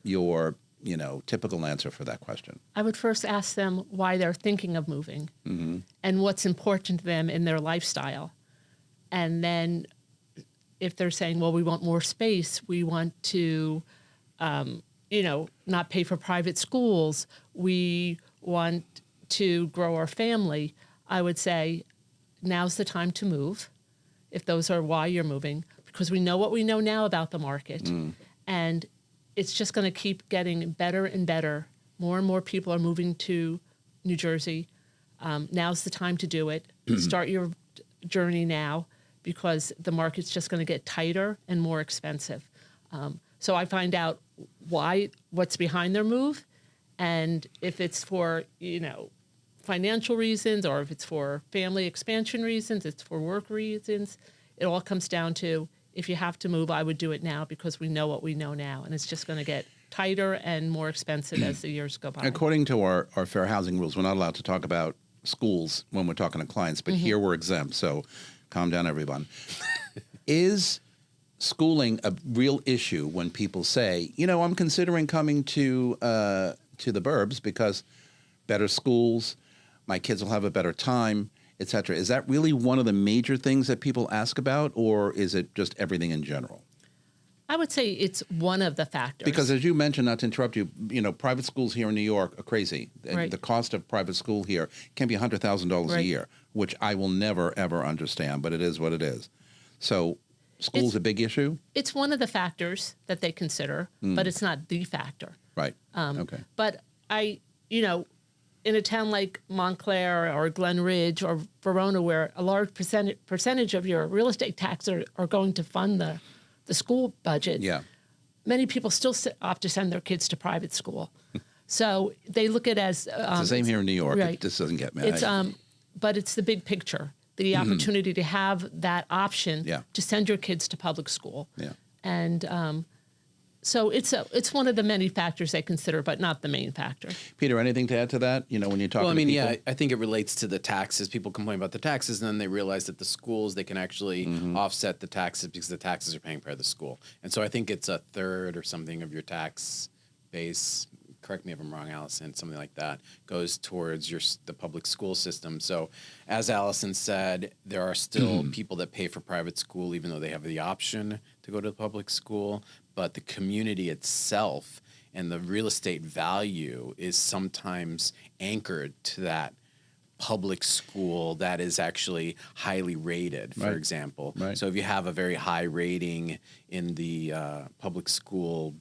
typical answer for that question? I would first ask them why they're thinking of moving and what's important to them in their lifestyle. And then if they're saying, well, we want more space, we want to, not pay for private schools, we want to grow our family, I would say now's the time to move, if those are why you're moving, because we know what we know now about the market. And it's just going to keep getting better and better. More and more people are moving to New Jersey. Now's the time to do it. Start your journey now, because the market's just going to get tighter and more expensive. So I find out what's behind their move, and if it's for, financial reasons, or if it's for family expansion reasons, it's for work reasons. It all comes down to, if you have to move, I would do it now, because we know what we know now, and it's just going to get tighter and more expensive as the years go by. According to our fair housing rules, we're not allowed to talk about schools when we're talking to clients, but here we're exempt, so calm down, everyone. Is schooling a real issue when people say, I'm considering coming to the burbs because better schools, my kids will have a better time, et cetera? Is that really one of the major things that people ask about, or is it just everything in general? I would say it's one of the factors. Because as you mentioned, not to interrupt you, private schools here in New York are crazy. Right. The cost of private school here can be $100,000 a year, which I will never, ever understand, but it is what it is. So school's a big issue? It's one of the factors that they consider, but it's not the factor. Right. Okay. But in a town like Montclair or Glen Ridge or Verona, where a large percentage of your real estate tax are going to fund the school budget, many people still opt to send their kids to private school. So they look at it as... it's the same here in New York. Right. It just doesn't get me. But it's the big picture, the opportunity to have that option to send your kids to public school. Yeah. And so it's one of the many factors they consider, but not the main factor. Peter, anything to add to that? When you're talking to people? I think it relates to the taxes. People complain about the taxes, and then they realize that the schools, they can actually offset the taxes because the taxes are paying for the school. And so I think it's a third or something of your tax base, correct me if I'm wrong, Allison, something like that, goes towards the public school system. So as Allison said, there are still people that pay for private school even though they have the option to go to the public school, but the community itself and the real estate value is sometimes anchored to that public school that is actually highly rated, for example. Right. So if you have a very high rating in the public school,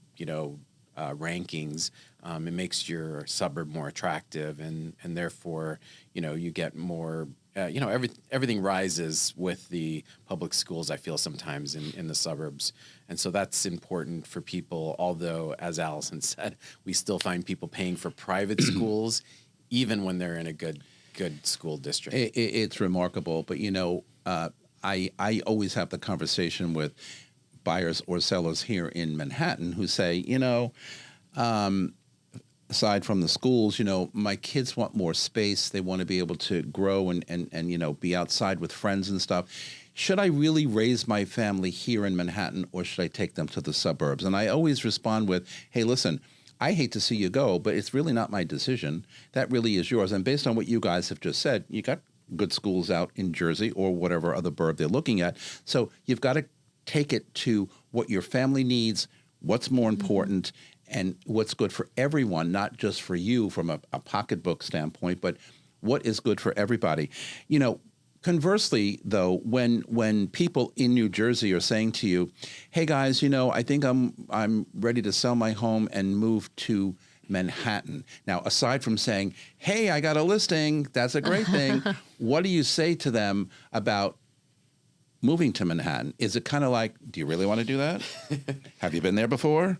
rankings, it makes your suburb more attractive, and therefore, you get more. Everything rises with the public schools, I feel, sometimes in the suburbs. And so that's important for people, although, as Allison said, we still find people paying for private schools, even when they're in a good school district. It's remarkable. But, I always have the conversation with buyers or sellers here in Manhattan who say, aside from the schools, my kids want more space. They want to be able to grow and be outside with friends and stuff. Should I really raise my family here in Manhattan, or should I take them to the suburbs? And I always respond with, hey, listen, I hate to see you go, but it's really not my decision. That really is yours. And based on what you guys have just said, you got good schools out in Jersey or whatever other burb they're looking at. So you've got to take it to what your family needs, what's more important, and what's good for everyone, not just for you from a pocketbook standpoint, but what is good for everybody. Conversely, though, when people in New Jersey are saying to you, hey, guys, I think I'm ready to sell my home and move to Manhattan. Now, aside from saying, hey, I got a listing, that's a great thing, what do you say to them about moving to Manhattan? Is it kind of like, do you really want to do that? Have you been there before?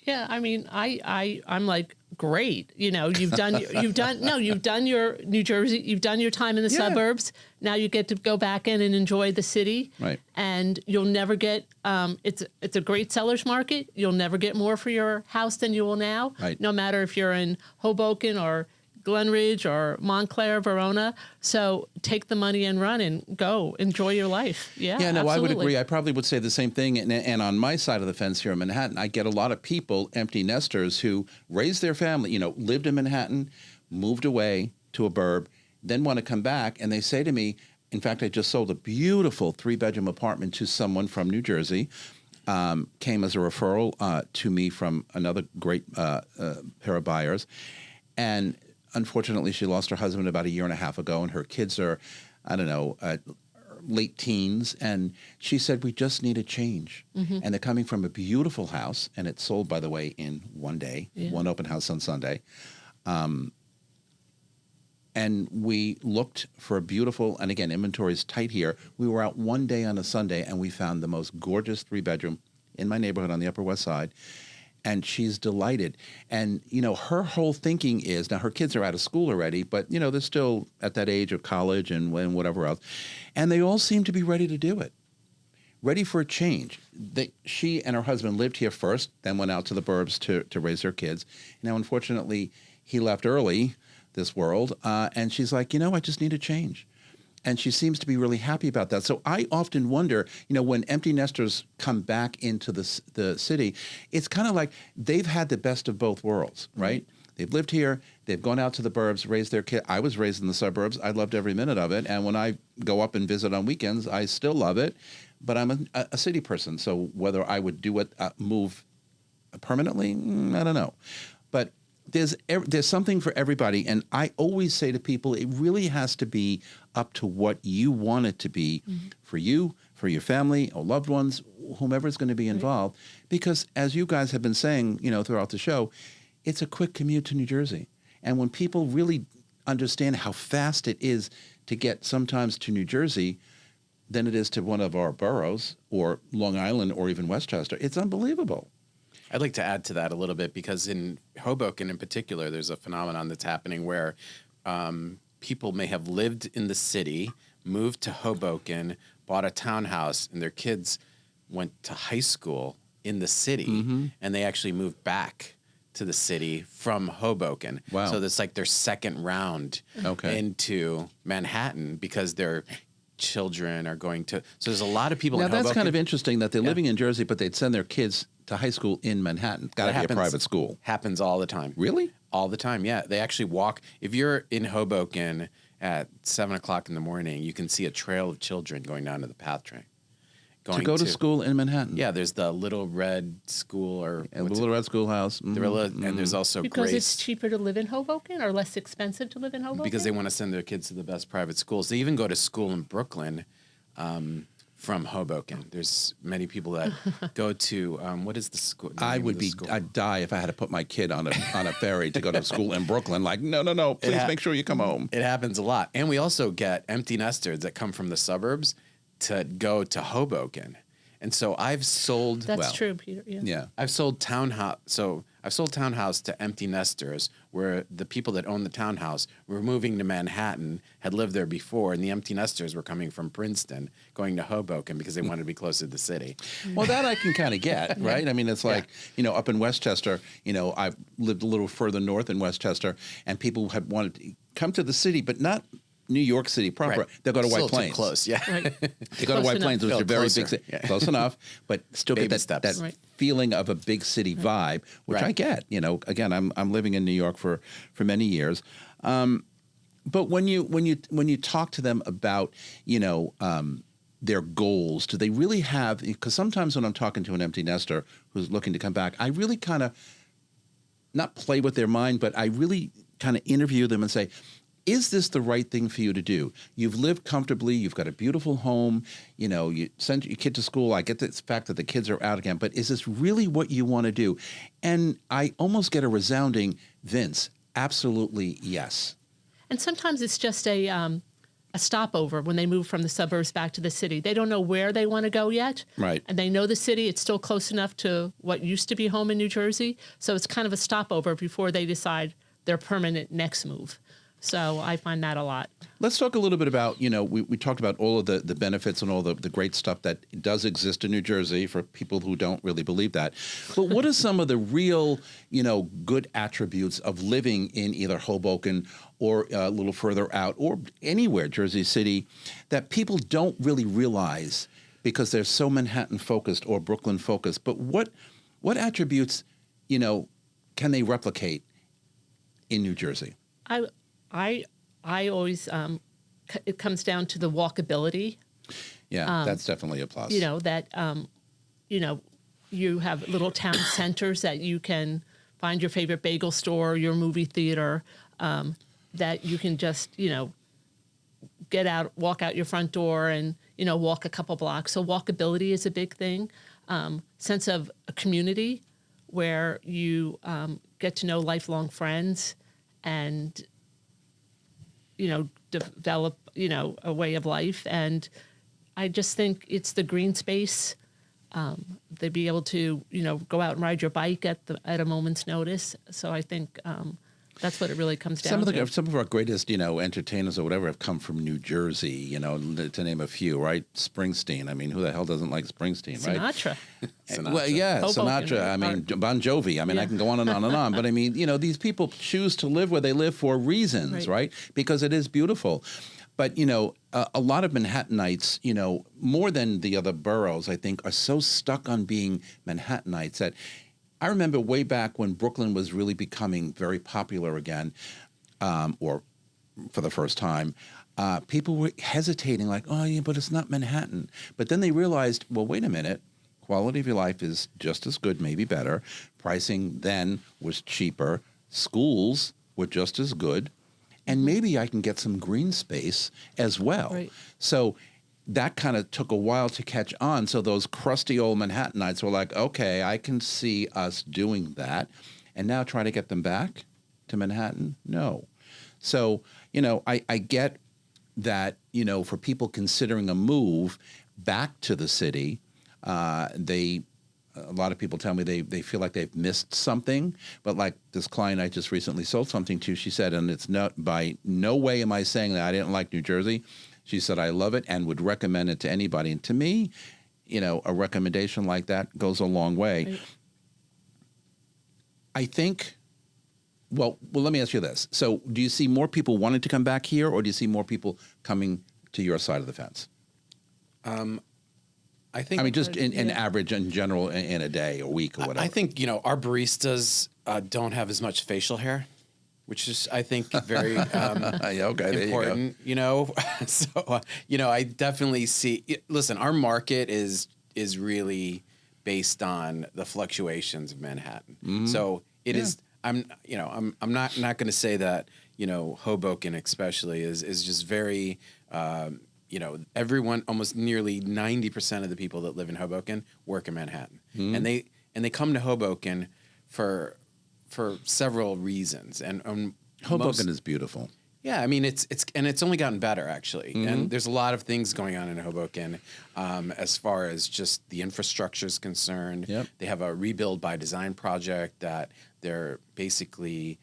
Yeah, I mean, I'm like, great. You've done your New Jersey, you've done your time in the suburbs. Now you get to go back in and enjoy the city. Right. And you'll never get, it's a great seller's market. You'll never get more for your house than you will now. Right. No matter if you're in Hoboken or Glen Ridge or Montclair, Verona. So take the money and run and go. Enjoy your life. Yeah, no, absolutely. I would agree. I probably would say the same thing. And on my side of the fence here in Manhattan, I get a lot of people, empty nesters, who raised their family, lived in Manhattan, moved away to a burb, then want to come back. And they say to me, In fact, I just sold a beautiful 3-bedroom apartment to someone from New Jersey. Came as a referral to me from another great pair of buyers. And unfortunately, she lost her husband about 1.5 years ago, and her kids are, I don't know, late teens. And she said, we just need a change. And they're coming from a beautiful house, and it's sold, by the way, in one day, one open house on Sunday. And we looked for a beautiful, and again, inventory is tight here. We were out one day on a Sunday, and we found the most gorgeous 3-bedroom in my neighborhood on the Upper West Side. And she's delighted. And, her whole thinking is, now her kids are out of school already, but, they're still at that age of college and whatever else. And they all seem to be ready to do it, ready for a change. She and her husband lived here first, then went out to the burbs to raise their kids. Now, unfortunately, he left early, this world, and she's like, I just need a change. And she seems to be really happy about that. So I often wonder, when empty nesters come back into the city, it's kind of like they've had the best of both worlds, right? They've lived here, they've gone out to the burbs, raised their kid. I was raised in the suburbs. I loved every minute of it. And when I go up and visit on weekends, I still love it. But I'm a city person, so whether I would do it, move permanently, I don't know. But there's something for everybody, and I always say to people, it really has to be up to what you want it to be for you, for your family or loved ones, whomever is going to be involved. Because as you guys have been saying, throughout the show, it's a quick commute to New Jersey. And when people really understand how fast it is to get sometimes to New Jersey than it is to one of our boroughs or Long Island or even Westchester, it's unbelievable. I'd like to add to that a little bit because in Hoboken in particular, there's a phenomenon that's happening where people may have lived in the city, moved to Hoboken, bought a townhouse, and their kids went to high school in the city, and they actually moved back to the city from Hoboken. Wow. So it's like their second round into Manhattan because their children are going to. So there's a lot of people in Hoboken. Now, that's kind of interesting that they're living in Jersey, but they'd send their kids to high school in Manhattan. Got to be a private school. Happens all the time. Really? All the time, yeah. They actually walk. If you're in Hoboken at 7 o'clock in the morning, you can see a trail of children going down to the PATH train. To go to school in Manhattan? Yeah, there's the Little Red School the Little Red Schoolhouse. And there's also because Grace. it's cheaper to live in Hoboken or less expensive to live in Hoboken? Because they want to send their kids to the best private schools. They even go to school in Brooklyn from Hoboken. There's many people that go to what is the school? I'd die if I had to put my kid on a ferry to go to school in Brooklyn. Like, no, please make sure you come home. It happens a lot. And we also get empty nesters that come from the suburbs to go to Hoboken. And so I've sold. That's true, Peter. Yeah. I've sold townhouse. So I've sold townhouse to empty nesters where the people that own the townhouse were moving to Manhattan, had lived there before, and the empty nesters were coming from Princeton, going to Hoboken because they wanted to be closer to the city. Well, that I can kind of get, right? I mean, it's like, up in Westchester, I've lived a little further north in Westchester, and people had wanted to come to the city, but not New York City proper. Right. They'll go to Still White Plains. Too close, yeah. Right. They go to White Plains, which is a very big city. Yeah. Close enough, but still Baby get steps. that feeling of a big city vibe, which I get. Again, I'm living in New York for many years. But when you talk to them about, their goals, do they really have, because sometimes when I'm talking to an empty nester who's looking to come back, I really kind of not play with their mind, but I really kind of interview them and say, is this the right thing for you to do? You've lived comfortably. You've got a beautiful home. You send your kid to school. I get the fact that the kids are out again, but is this really what you want to do? And I almost get a resounding, Vince, absolutely yes. And sometimes it's just a stopover when they move from the suburbs back to the city. They don't know where they want to go yet. Right. And they know the city. It's still close enough to what used to be home in New Jersey. So it's kind of a stopover before they decide their permanent next move. So I find that a lot. Let's talk a little bit about, we talked about all of the benefits and all the great stuff that does exist in New Jersey for people who don't really believe that. But what are some of the real, good attributes of living in either Hoboken or a little further out or anywhere, Jersey City, that people don't really realize because they're so Manhattan focused or Brooklyn focused? But what attributes, can they replicate in New Jersey? I always it comes down to the walkability. Yeah, that's definitely a plus. You know, that, you have little town centers that you can find your favorite bagel store, your movie theater, that you can just, get out, walk out your front door and, walk a couple blocks. So walkability is a big thing. Sense of a community where you get to know lifelong friends and, develop, a way of life. And I just think it's the green space. They'd be able to, go out and ride your bike at a moment's notice. So I think that's what it really comes down to. Some of our greatest, entertainers or whatever have come from New Jersey, to name a few, right? Springsteen. I mean, who the hell doesn't like Springsteen, right? Sinatra. Well, yeah, Hoboken, Sinatra. right? I mean, Bon Jovi. I mean, I can go on and on and on. But I mean, these people choose to live where they live for reasons, right? Because it is beautiful. But, a lot of Manhattanites, more than the other boroughs, I think, are so stuck on being Manhattanites that I remember way back when Brooklyn was really becoming very popular again, or for the first time, people were hesitating like, oh, yeah, but it's not Manhattan. But then they realized, well, wait a minute. Quality of your life is just as good, maybe better. Pricing then was cheaper. Schools were just as good. And maybe I can get some green space as well. Right. So that kind of took a while to catch on. So those crusty old Manhattanites were like, okay, I can see us doing that. And now try to get them back to Manhattan? No. So, I get that, for people considering a move back to the city, a lot of people tell me they feel like they've missed something. But like this client I just recently sold something to, she said, and it's not by no way am I saying that I didn't like New Jersey. She said, I love it and would recommend it to anybody. And to me, a recommendation like that goes a long way. Right. I think, well, let me ask you this. So do you see more people wanting to come back here, or do you see more people coming to your side of the fence? I mean, just in average, in general, in a day, a week, or whatever. I think, our baristas don't have as much facial hair, which is, I think, very important, So, I definitely see, listen, our market is really based on the fluctuations of Manhattan. Mm-hmm. So it is, I'm not going to say that, Hoboken especially is just very, everyone, almost nearly 90% of the people that live in Hoboken work in Manhattan. Mm-hmm. And they come to Hoboken for several reasons. And Hoboken is beautiful. Yeah, I mean it's only gotten better actually. Mm-hmm. And there's a lot of things going on in Hoboken as far as just the infrastructure is concerned. Yep. They have a rebuild by design project that they're basically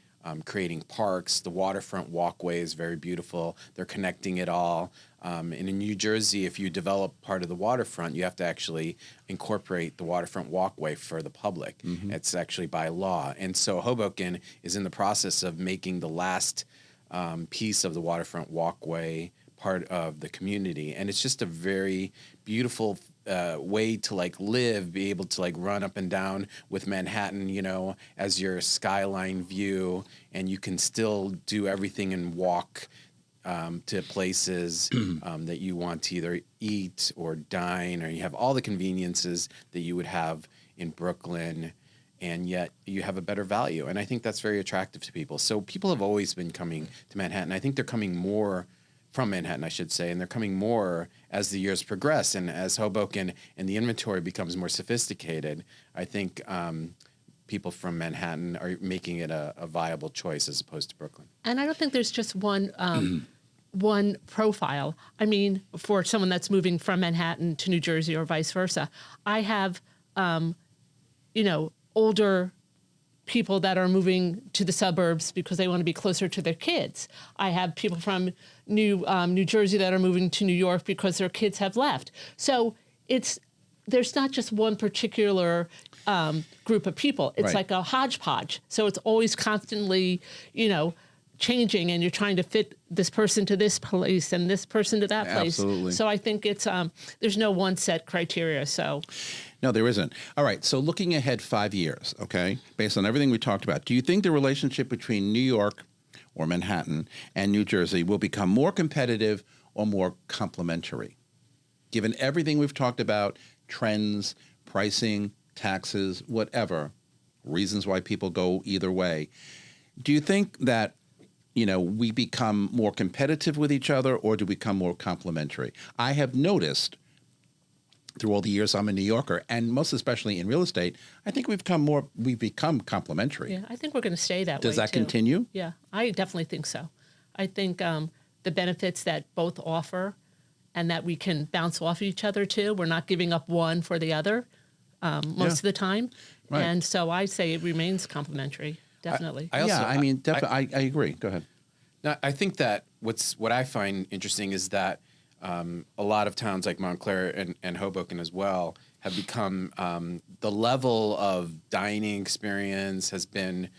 creating parks. The waterfront walkway is very beautiful. They're connecting it all. And in New Jersey, if you develop part of the waterfront, you have to actually incorporate the waterfront walkway for the public. Mm-hmm. It's actually by law. And so Hoboken is in the process of making the last piece of the waterfront walkway part of the community. And it's just a very beautiful way to live, be able to run up and down with Manhattan, as your skyline view, and you can still do everything and walk to places that you want to either eat or dine, or you have all the conveniences that you would have in Brooklyn, and yet you have a better value. And I think that's very attractive to people. So people have always been coming to Manhattan. I think they're coming more from Manhattan, I should say, and they're coming more as the years progress. And as Hoboken and the inventory becomes more sophisticated, I think people from Manhattan are making it a viable choice as opposed to Brooklyn. And I don't think there's just one profile. I mean, for someone that's moving from Manhattan to New Jersey or vice versa, I have, older people that are moving to the suburbs because they want to be closer to their kids. I have people from New Jersey that are moving to New York because their kids have left. So there's not just one particular group of people. It's like a hodgepodge. So it's always constantly, changing, and you're trying to fit this person to this place and this person to that place. Absolutely. So I think it's there's no one set criteria. So no, there isn't. All right. So looking ahead 5 years, okay, based on everything we talked about, do you think the relationship between New York or Manhattan, and New Jersey will become more competitive or more complementary? Given everything we've talked about, trends, pricing, taxes, whatever, reasons why people go either way, do you think that we become more competitive with each other, or do we become more complementary? I have noticed through all the years I'm a New Yorker, and most especially in real estate, I think we've become complementary. Yeah, I think we're going to stay that way. Does that too. continue? Yeah, I definitely think so. I think the benefits that both offer and that we can bounce off each other too. We're not giving up one for the other most of the time. Right. And so I say it remains complementary, definitely. I agree. Go ahead. No, I think that what I find interesting is that a lot of towns like Montclair and Hoboken as well have become the level of dining experience has been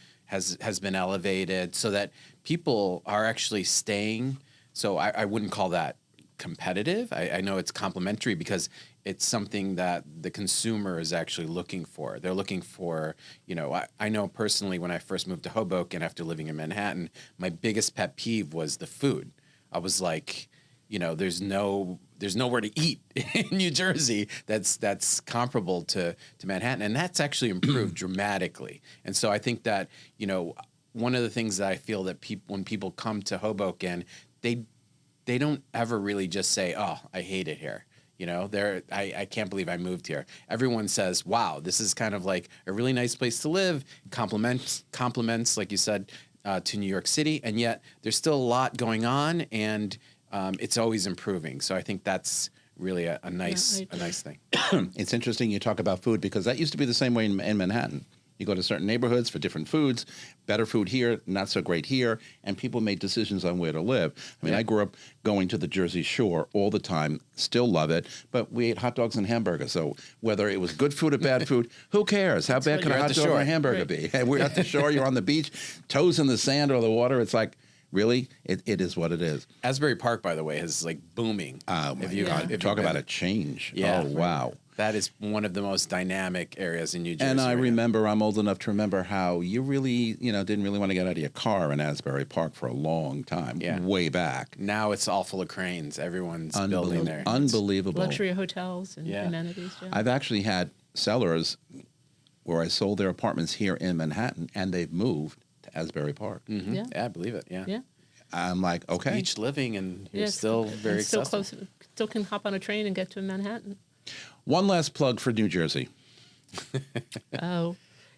elevated so that people are actually staying. So I wouldn't call that competitive. I know it's complementary because it's something that the consumer is actually looking for. They're looking for, I know personally when I first moved to Hoboken after living in Manhattan, my biggest pet peeve was the food. I was like, there's nowhere to eat in New Jersey that's comparable to Manhattan, and that's actually improved dramatically. And so I think that one of the things that I feel that when people come to Hoboken, they don't ever really just say, "Oh, I hate it here." I can't believe I moved here. Everyone says, "Wow, this is kind of like a really nice place to live." Compliments, like you said, to New York City, and yet there's still a lot going on, and it's always improving. So I think that's really a nice thing. It's interesting you talk about food because that used to be the same way in Manhattan. You go to certain neighborhoods for different foods, better food here, not so great here, and people made decisions on where to live. I mean, I grew up going to the Jersey Shore all the time, still love it, but we ate hot dogs and hamburgers. So whether it was good food or bad food, who cares? How bad can a hot dog or a hamburger be? We're at the shore, you're on the beach, toes in the sand or the water. It's like, really? It is what it is. Asbury Park, by the way, is like booming. Oh, my God. Talk about a change. Yeah. Oh, wow. That is one of the most dynamic areas in New Jersey. And I remember, I'm old enough to remember how you really, didn't really want to get out of your car in Asbury Park for a long time, way back. Now it's all full of cranes. Everyone's building there. Unbelievable. Luxury hotels and amenities. Yeah. I've actually had sellers where I sold their apartments here in Manhattan, and they've moved to Asbury Park. Mm-hmm. Yeah, I believe it. Yeah. I'm like, okay. Beach living, and you're still very still accessible. Close. Still can hop on a train and get to Manhattan. One last plug for New Jersey.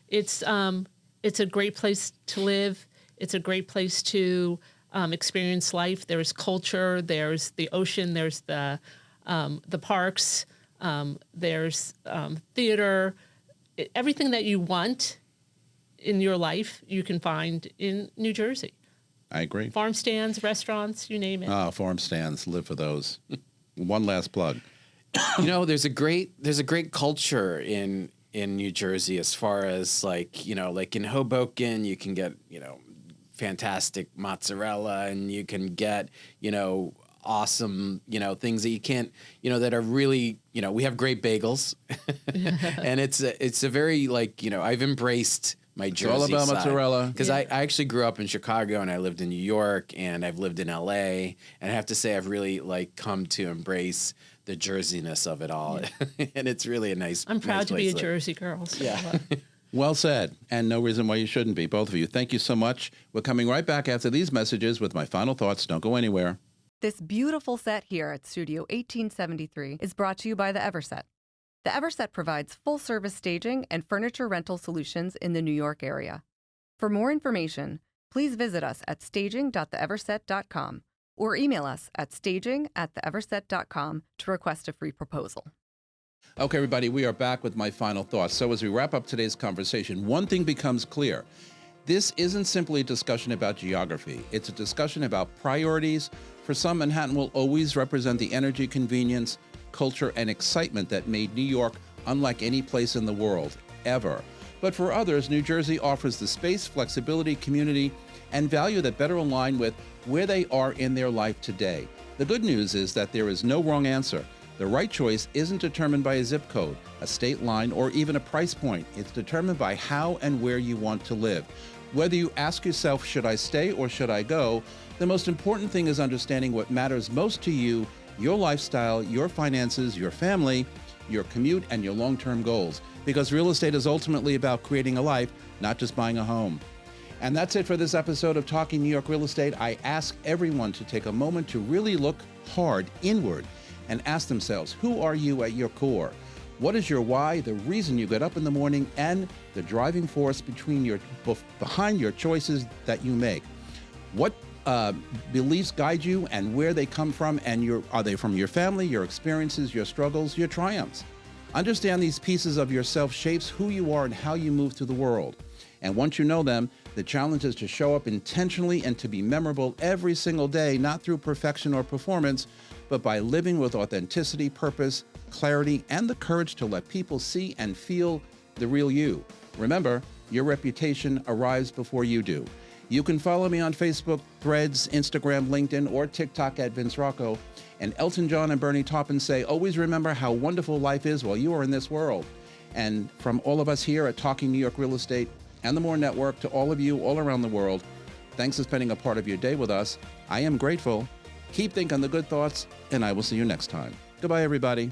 It's a great place to live. It's a great place to experience life. There's culture. There's the ocean. There's the parks. There's theater. Everything that you want in your life, you can find in New Jersey. I agree. Farm stands, restaurants, you name it. Farm stands, live for those. One last plug. There's a great culture in New Jersey as far as like in Hoboken you can get fantastic mozzarella, and you can get awesome things that you can't that are really we have great bagels and it's a very I've embraced my Jersey it's all about side. mozzarella. Because I actually grew up in Chicago, and I lived in New York, and I've lived in LA, and I have to say I've really come to embrace the Jerseyness of it all. And it's really a nice I'm proud nice to be a place Jersey girl. So Well said, and no reason why you shouldn't be, both of you. Thank you so much. We're coming right back after these messages with my final thoughts. Don't go anywhere. This beautiful set here at Studio 1873 is brought to you by the Everset. The Everset provides full-service staging and furniture rental solutions in the New York area. For more information, please visit us at staging.theeverset.com or email us at staging@theeverset.com to request a free proposal. Okay, everybody, we are back with my final thoughts. So as we wrap up today's conversation, one thing becomes clear. This isn't simply a discussion about geography. It's a discussion about priorities. For some, Manhattan will always represent the energy, convenience, culture, and excitement that made New York unlike any place in the world, ever. But for others, New Jersey offers the space, flexibility, community, and value that better align with where they are in their life today. The good news is that there is no wrong answer. The right choice isn't determined by a zip code, a state line, or even a price point. It's determined by how and where you want to live. Whether you ask yourself, should I stay or should I go, the most important thing is understanding what matters most to you, your lifestyle, your finances, your family, your commute, and your long-term goals. Because real estate is ultimately about creating a life, not just buying a home. And that's it for this episode of Talking New York Real Estate. I ask everyone to take a moment to really look hard inward and ask themselves, who are you at your core? What is your why, the reason you get up in the morning, and the driving force behind your choices that you make? What beliefs guide you and where they come from, and are they from your family, your experiences, your struggles, your triumphs? Understand these pieces of yourself shapes who you are and how you move through the world. And once you know them, the challenge is to show up intentionally and to be memorable every single day, not through perfection or performance, but by living with authenticity, purpose, clarity, and the courage to let people see and feel the real you. Remember, your reputation arrives before you do. You can follow me on Facebook, Threads, Instagram, LinkedIn, or TikTok at Vince Rocco. And Elton John and Bernie Taupin say, always remember how wonderful life is while you are in this world. And from all of us here at Talking New York Real Estate and the More Network, to all of you all around the world, thanks for spending a part of your day with us. I am grateful. Keep thinking the good thoughts, and I will see you next time. Goodbye, everybody.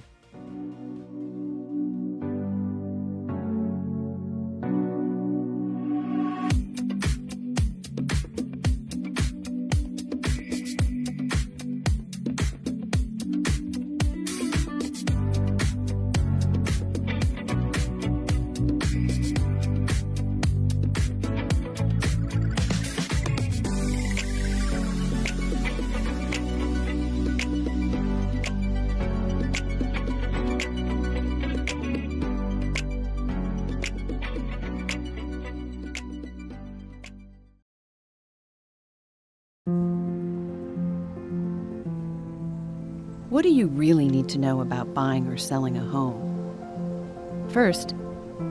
What do you really need to know about buying or selling a home? First,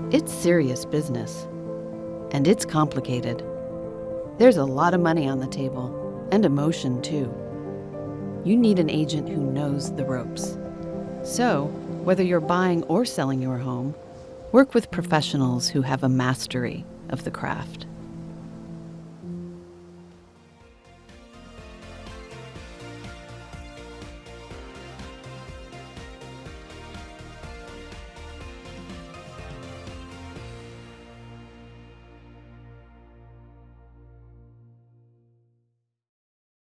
it's serious business. And it's complicated. There's a lot of money on the table, and emotion too. You need an agent who knows the ropes. So, whether you're buying or selling your home, work with professionals who have a mastery of the craft.